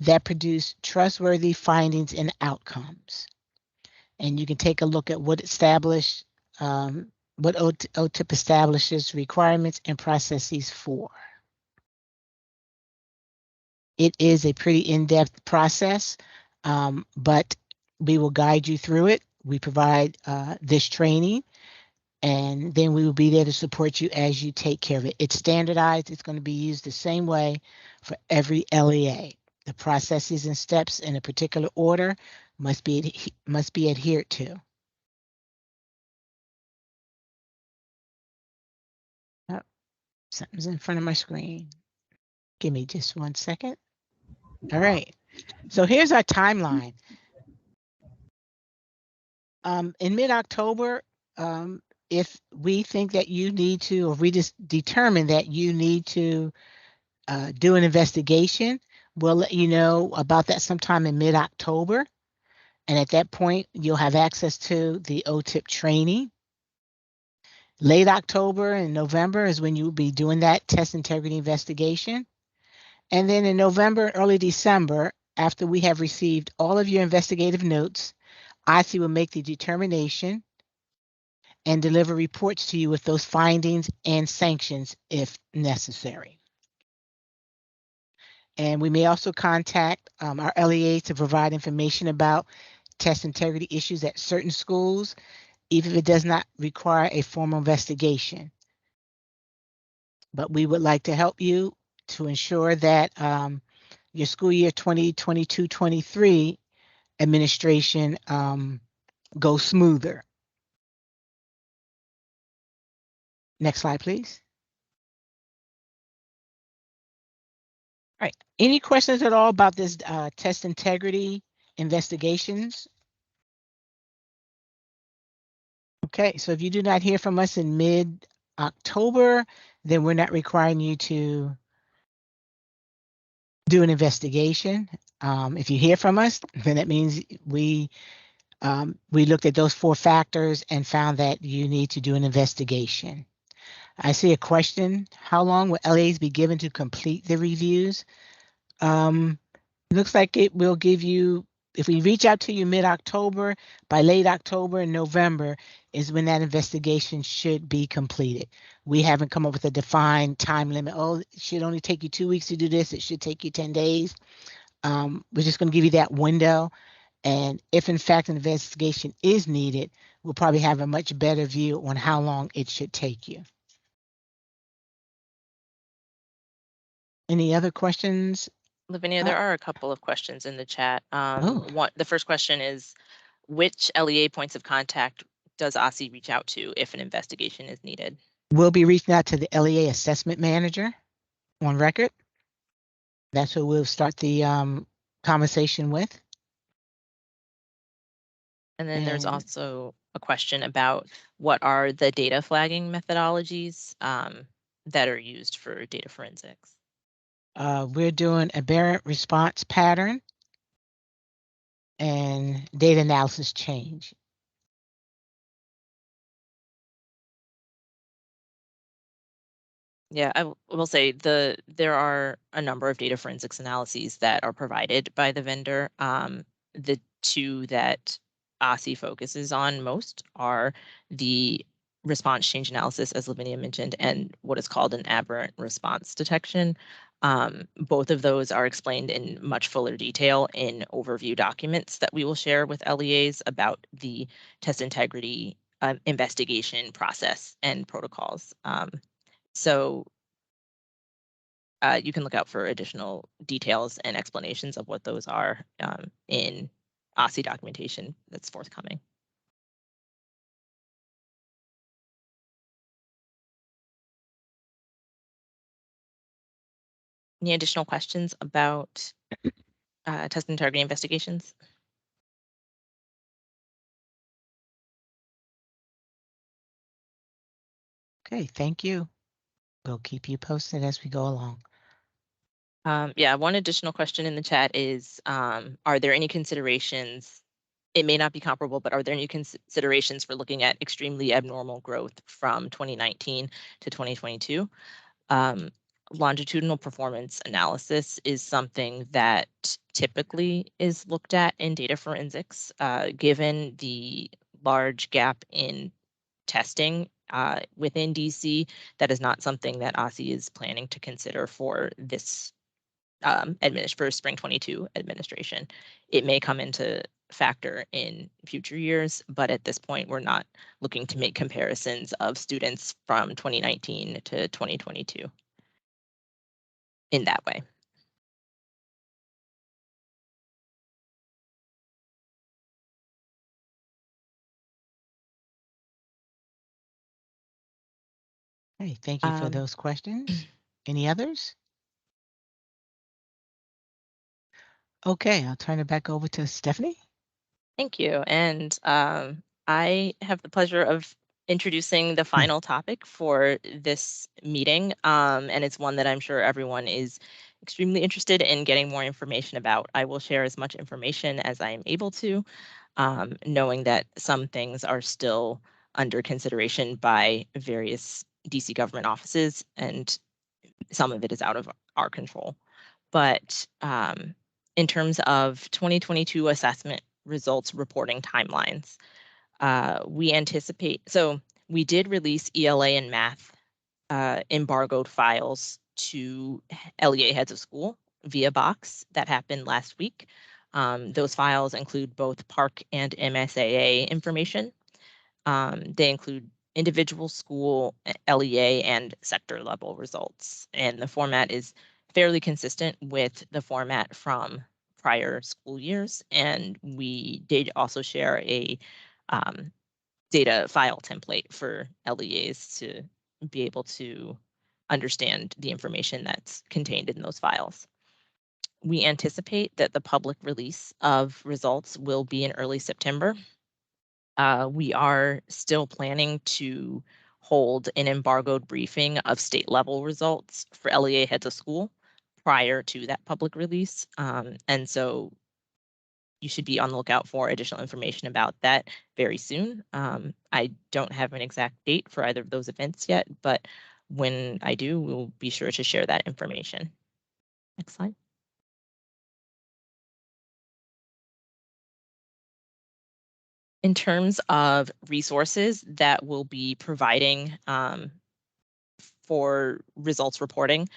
that produce trustworthy findings and outcomes. And you can take a look at what OTIP establishes requirements and processes for. It is a pretty in-depth process, but we will guide you through it. We provide this training, and then we will be there to support you as you take care of it. It's standardized. It's going to be used the same way for every LEA. The processes and steps in a particular order must be adhered to. Oh, something's in front of my screen. Give me just 1 second. All right. So here's our timeline. In mid-October, if we think that you need to, or we just determine that you need to do an investigation, we'll let you know about that sometime in mid-October. And at that point, you'll have access to the OTIP training. Late October and November is when you'll be doing that test integrity investigation. And then in November, early December, after we have received all of your investigative notes, IC will make the determination and deliver reports to you with those findings and sanctions if necessary. And we may also contact our LEA to provide information about test integrity issues at certain schools, even if it does not require a formal investigation. But we would like to help you to ensure that your school year 2022-23 administration goes smoother. Next slide, please. All right. Any questions at all about this test integrity investigations? Okay, so if you do not hear from us in mid-October, then we're not requiring you to do an investigation. If you hear from us, then that means we We looked at those 4 factors and found that you need to do an investigation. I see a question. How long will LEAs be given to complete the reviews? Looks like it will give you, if we reach out to you mid-October, by late October and November is when that investigation should be completed. We haven't come up with a defined time limit. Oh, it should only take you 2 weeks to do this. It should take you 10 days. We're just going to give you that window. And if in fact an investigation is needed, we'll probably have a much better view on how long it should take you. Any other questions? Lavinia, there are a couple of questions in the chat. Oh. The first question is, which LEA points of contact does Aussie reach out to if an investigation is needed? We'll be reaching out to the LEA assessment manager on record. That's who we'll start the conversation with. And then there's And- also a question about what are the data flagging methodologies that are used for data forensics? We're doing aberrant response pattern and data analysis change. Yeah, I will say there are a number of data forensics analyses that are provided by the vendor. The 2 that Aussie focuses on most are the response change analysis, as Lavinia mentioned, and what is called an aberrant response detection. Both of those are explained in much fuller detail in overview documents that we will share with LEAs about the test integrity investigation process and protocols. So you can look out for additional details and explanations of what those are in Aussie documentation that's forthcoming. Any additional questions about test integrity investigations? Okay, thank you. We'll keep you posted as we go along. Yeah, one additional question in the chat is, are there any considerations, it may not be comparable, but are there any considerations for looking at extremely abnormal growth from 2019 to 2022? Longitudinal performance analysis is something that typically is looked at in data forensics, given the large gap in testing within DC. That is not something that Aussie is planning to consider for this for spring 22 administration. It may come into factor in future years, but at this point, we're not looking to make comparisons of students from 2019 to 2022 in that way. Hey, thank you for those questions. Any others? Okay, I'll turn it back over to Stephanie. Thank you. And I have the pleasure of introducing the final topic for this meeting. And it's one that I'm sure everyone is extremely interested in getting more information about. I will share as much information as I am able to, knowing that some things are still under consideration by various DC government offices, and some of it is out of our control. But in terms of 2022 assessment results reporting timelines, we anticipate, so we did release ELA and math embargoed files to LEA heads of school via box. That happened last week. Those files include both PARC and MSAA information. They include individual school, LEA, and sector level results. And the format is fairly consistent with the format from prior school years. And we did also share a data file template for LEAs to be able to understand the information that's contained in those files. We anticipate that the public release of results will be in early September. We are still planning to hold an embargoed briefing of state level results for LEA heads of school prior to that public release. And so you should be on the lookout for additional information about that very soon. I don't have an exact date for either of those events yet, but when I do, we'll be sure to share that information. Next slide. In terms of resources that we'll be providing for results reporting,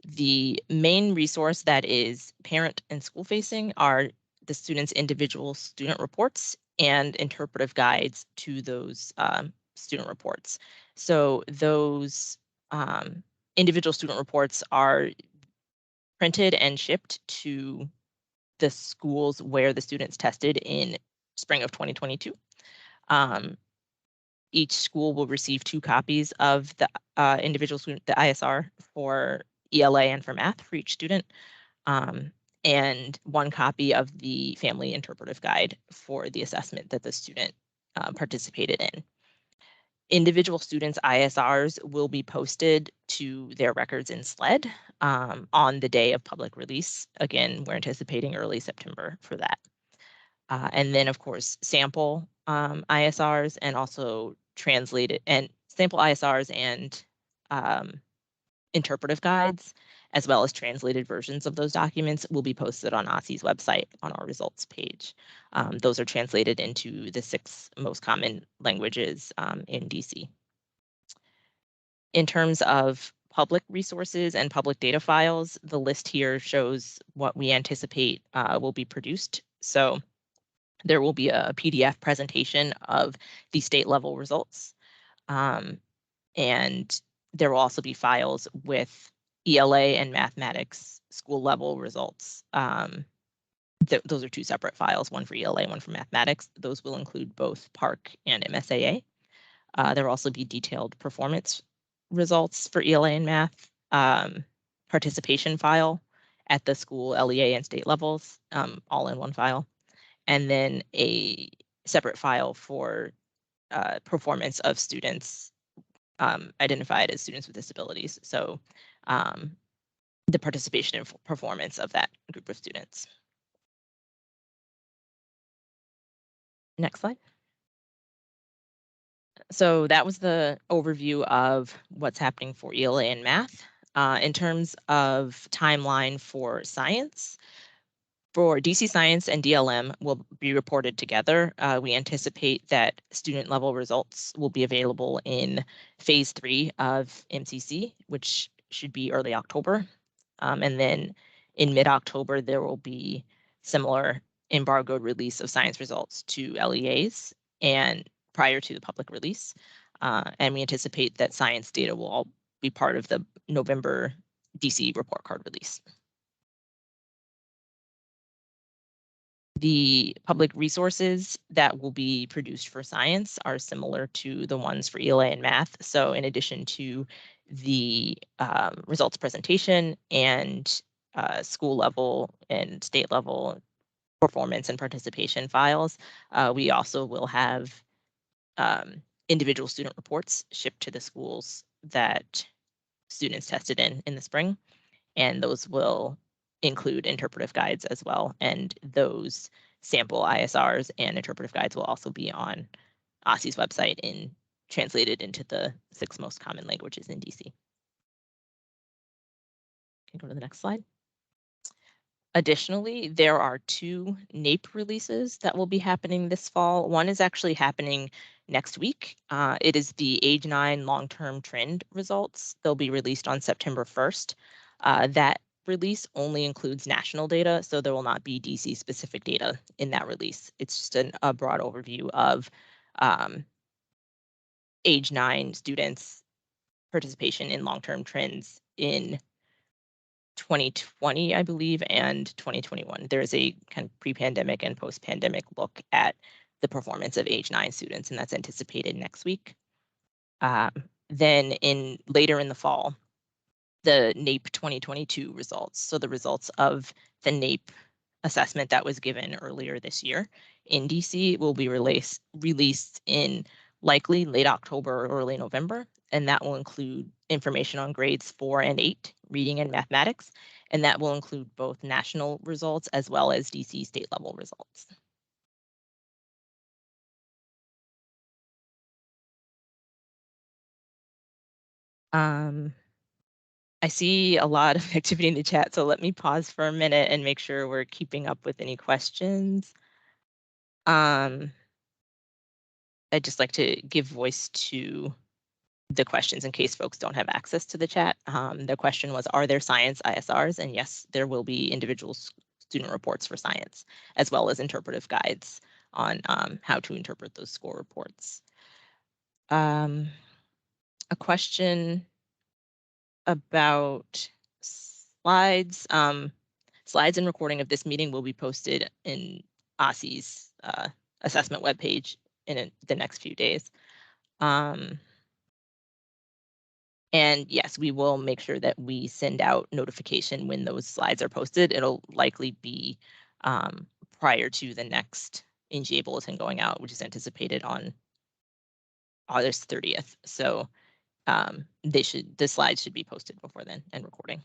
the main resource that is parent and school facing are the students' individual student reports and interpretive guides to those student reports. So those individual student reports are printed and shipped to the schools where the students tested in spring of 2022. Each school will receive 2 copies of the individual student, the ISR for ELA and for math for each student, and 1 copy of the family interpretive guide for the assessment that the student participated in. Individual students' ISRs will be posted to their records in SLED on the day of public release. Again, we're anticipating early September for that. And then, of course, sample ISRs and also translated and sample ISRs and interpretive guides, as well as translated versions of those documents, will be posted on Aussie's website on our results page. Those are translated into the 6 most common languages in DC. In terms of public resources and public data files, the list here shows what we anticipate will be produced. So there will be a PDF presentation of the state level results. And there will also be files with ELA and mathematics school level results. Those are 2 separate files, one for ELA, one for mathematics. Those will include both PARC and MSAA. There will also be detailed performance results for ELA and math, participation file at the school LEA and state levels, all in one file, and then a separate file for performance of students identified as students with disabilities. So the participation and performance of that group of students. Next slide. So that was the overview of what's happening for ELA and math. In terms of timeline for science, for DC Science and DLM will be reported together. We anticipate that student level results will be available in phase 3 of MCC, which should be early October. And then in mid-October, there will be similar embargoed release of science results to LEAs and prior to the public release. And we anticipate that science data will all be part of the November DC report card release. The public resources that will be produced for science are similar to the ones for ELA and math. So in addition to the results presentation and school level and state level performance and participation files, we also will have individual student reports shipped to the schools that students tested in the spring, and those will include interpretive guides as well. And those sample ISRs and interpretive guides will also be on Aussie's website translated into the 6 most common languages in DC. Can go to the next slide. Additionally, there are 2 Nape releases that will be happening this fall. One is actually happening next week. It is the age 9 long-term trend results. They'll be released on September 1st. That release only includes national data, so there will not be DC specific data in that release. It's just a broad overview of age 9 students' participation in long-term trends in 2020, I believe, and 2021. There is a kind of pre-pandemic and post-pandemic look at the performance of age 9 students, and that's anticipated next week. Then later in the fall, the Nape 2022 results. So the results of the Nape assessment that was given earlier this year in DC will be released in likely late October or early November. And that will include information on grades 4 and 8, reading and mathematics, and that will include both national results as well as DC state level results. I see a lot of activity in the chat, so let me pause for a minute and make sure we're keeping up with any questions. I'd just like to give voice to the questions in case folks don't have access to the chat. The question was, are there science ISRs? And yes, there will be individual student reports for science, as well as interpretive guides on how to interpret those score reports. A question about slides. Slides and recording of this meeting will be posted in Aussie's assessment webpage in the next few days. And yes, we will make sure that we send out notification when those slides are posted. It'll likely be prior to the next NGA bulletin going out, which is anticipated on August 30th. So the slides should be posted before then and recording.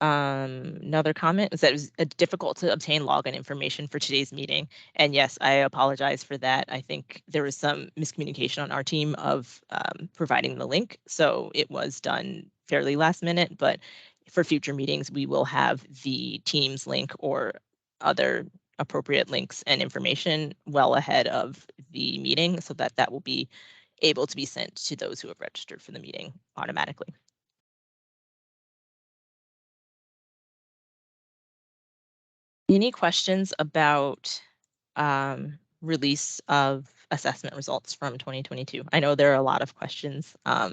Another comment is that it was difficult to obtain login information for today's meeting. And yes, I apologize for that. I think there was some miscommunication on our team of providing the link. So it was done fairly last minute, but for future meetings, we will have the Teams link or other appropriate links and information well ahead of the meeting so that that will be able to be sent to those who have registered for the meeting automatically. Any questions about release of assessment results from 2022? I know there are a lot of questions. I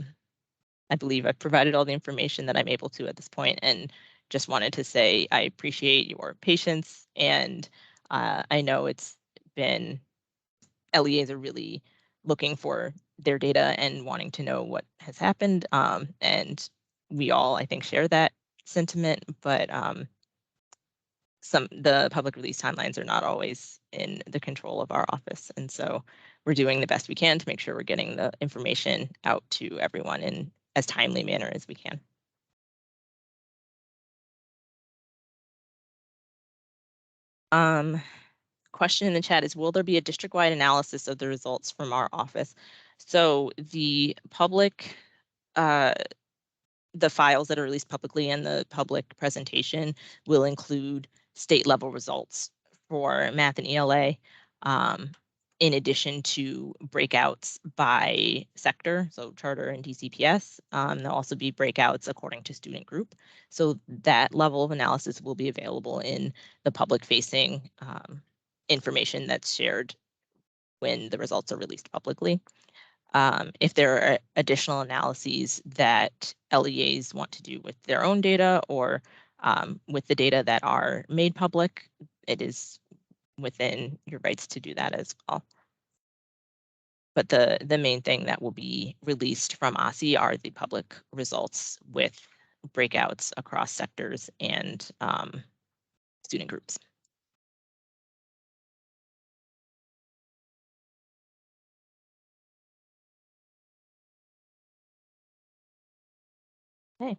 believe I've provided all the information that I'm able to at this point, and just wanted to say I appreciate your patience, and I know it's been, LEAs are really looking for their data and wanting to know what has happened, and we all, I think, share that sentiment, but the public release timelines are not always in the control of our office. And so we're doing the best we can to make sure we're getting the information out to everyone in as timely manner as we can. Question in the chat is, will there be a district-wide analysis of the results from our office? So the public, the files that are released publicly and the public presentation will include state level results for math and ELA, in addition to breakouts by sector, so charter and DCPS. There'll also be breakouts according to student group. So that level of analysis will be available in the public facing information that's shared when the results are released publicly. If there are additional analyses that LEAs want to do with their own data or with the data that are made public, it is within your rights to do that as well. But the main thing that will be released from Aussie are the public results with breakouts across sectors and student groups. Okay.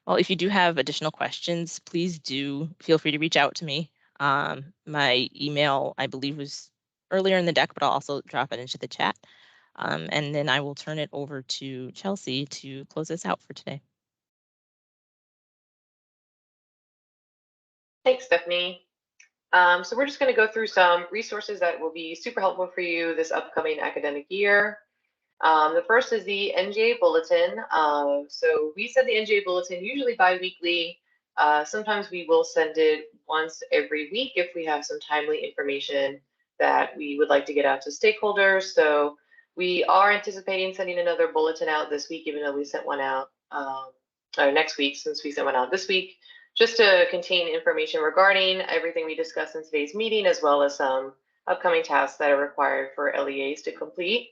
Well, if you do have additional questions, please do feel free to reach out to me. My email, I believe, was earlier in the deck, but I'll also drop it into the chat. And then I will turn it over to Chelsea to close us out for today. Thanks, Stephanie. So we're just going to go through some resources that will be super helpful for you this upcoming academic year. The first is the NGA Bulletin. So we send the NGA Bulletin usually bi-weekly. Sometimes we will send it once every week if we have some timely information that we would like to get out to stakeholders. So we are anticipating sending another bulletin out this week, even though we sent one out or next week, since we sent one out this week, just to contain information regarding everything we discussed in today's meeting, as well as some upcoming tasks that are required for LEAs to complete.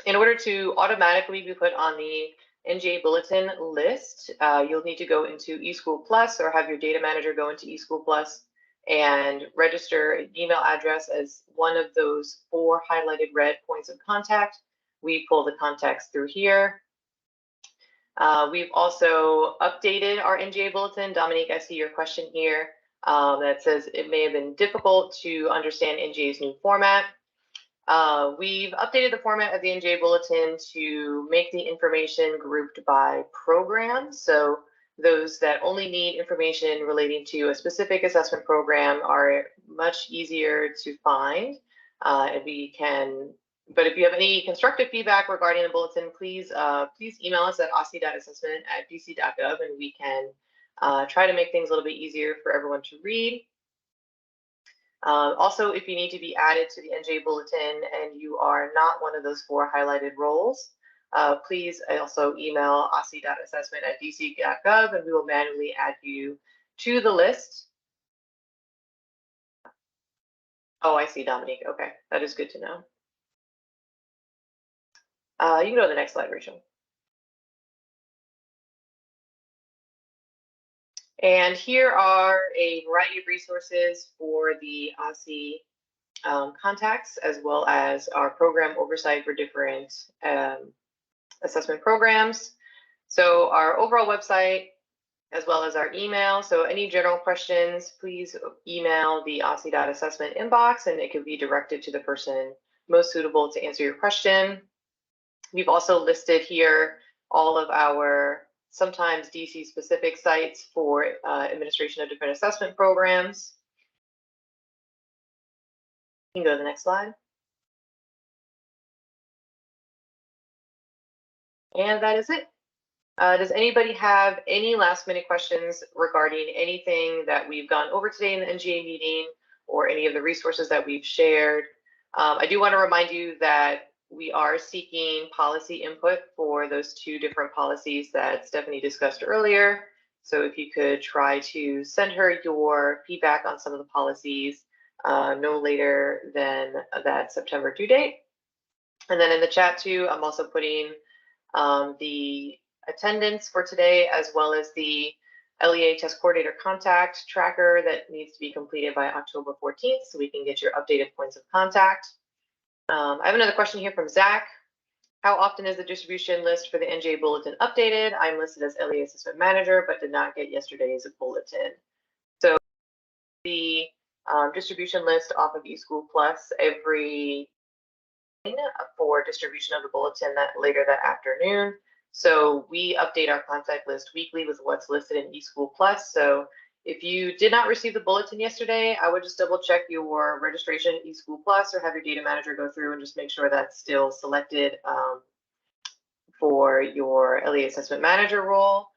In order to automatically be put on the NGA Bulletin list, you'll need to go into eSchool Plus or have your data manager go into eSchool Plus and register an email address as one of those 4 highlighted red points of contact. We pull the contacts through here. We've also updated our NGA bulletin. Dominique, I see your question here that says it may have been difficult to understand NGA's new format. We've updated the format of the NGA bulletin to make the information grouped by program. So those that only need information relating to a specific assessment program are much easier to find. But if you have any constructive feedback regarding the bulletin, please email us at aussie.assessment@dc.gov, and we can try to make things a little bit easier for everyone to read. Also, if you need to be added to the NJ Bulletin and you are not one of those 4 highlighted roles, please also email aussie.assessment@dc.gov, and we will manually add you to the list. Oh, I see, Dominique. Okay, that is good to know. You can go to the next slide, Rachel. And here are a variety of resources for the Aussie contacts, as well as our program oversight for different assessment programs. So our overall website, as well as our email. So any general questions, please email the Aussie.assessment inbox, and it can be directed to the person most suitable to answer your question. We've also listed here all of our sometimes DC specific sites for administration of different assessment programs. You can go to the next slide. And that is it. Does anybody have any last minute questions regarding anything that we've gone over today in the NGA meeting or any of the resources that we've shared? I do want to remind you that we are seeking policy input for those 2 different policies that Stephanie discussed earlier. So if you could try to send her your feedback on some of the policies no later than that September due date. And then in the chat too, I'm also putting the attendance for today, as well as the LEA test coordinator contact tracker that needs to be completed by October 14th, so we can get your updated points of contact. I have another question here from Zach. How often is the distribution list for the NJ bulletin updated? I'm listed as LEA assessment manager, but did not get yesterday's bulletin. So the distribution list off of eSchool Plus every for distribution of the bulletin later that afternoon. So we update our contact list weekly with what's listed in eSchool Plus. So if you did not receive the bulletin yesterday, I would just double check your registration at eSchool Plus, or have your data manager go through and just make sure that's still selected for your LEA assessment manager role.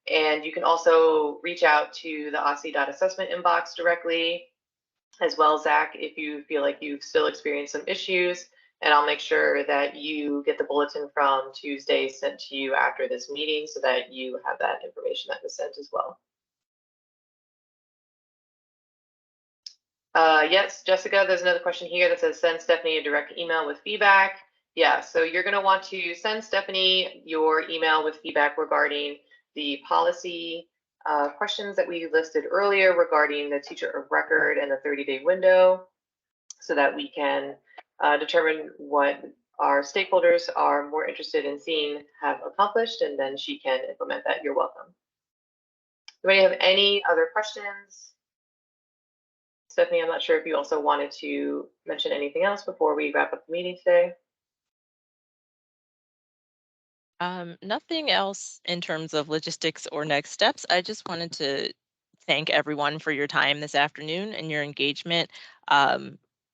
And you can also reach out to the Aussie.assessment inbox directly as well, Zach, if you feel like you've still experienced some issues. And I'll make sure that you get the bulletin from Tuesday sent to you after this meeting so that you have that information that was sent as well. Yes, Jessica, there's another question here that says send Stephanie a direct email with feedback. Yeah, so you're going to want to send Stephanie your email with feedback regarding the policy questions that we listed earlier regarding the teacher of record and the 30-day window, so that we can determine what our stakeholders are more interested in seeing have accomplished, and then she can implement that. You're welcome. Do you have any other questions? Stephanie, I'm not sure if you also wanted to mention anything else before we wrap up the meeting today. Nothing else in terms of logistics or next steps. I just wanted to thank everyone for your time this afternoon and your engagement.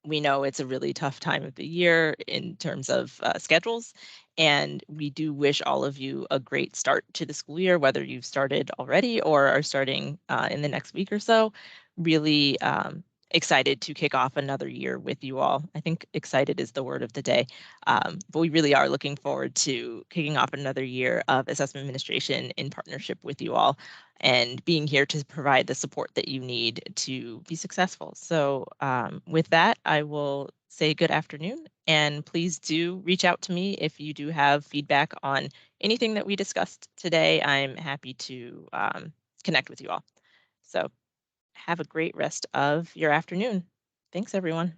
We know it's a really tough time of the year in terms of schedules, and we do wish all of you a great start to the school year, whether you've started already or are starting in the next week or so. Really excited to kick off another year with you all. I think excited is the word of the day, but we really are looking forward to kicking off another year of assessment administration in partnership with you all, and being here to provide the support that you need to be successful. So with that, I will say good afternoon, and please do reach out to me if you do have feedback on anything that we discussed today. I'm happy to connect with you all. So have a great rest of your afternoon. Thanks, everyone.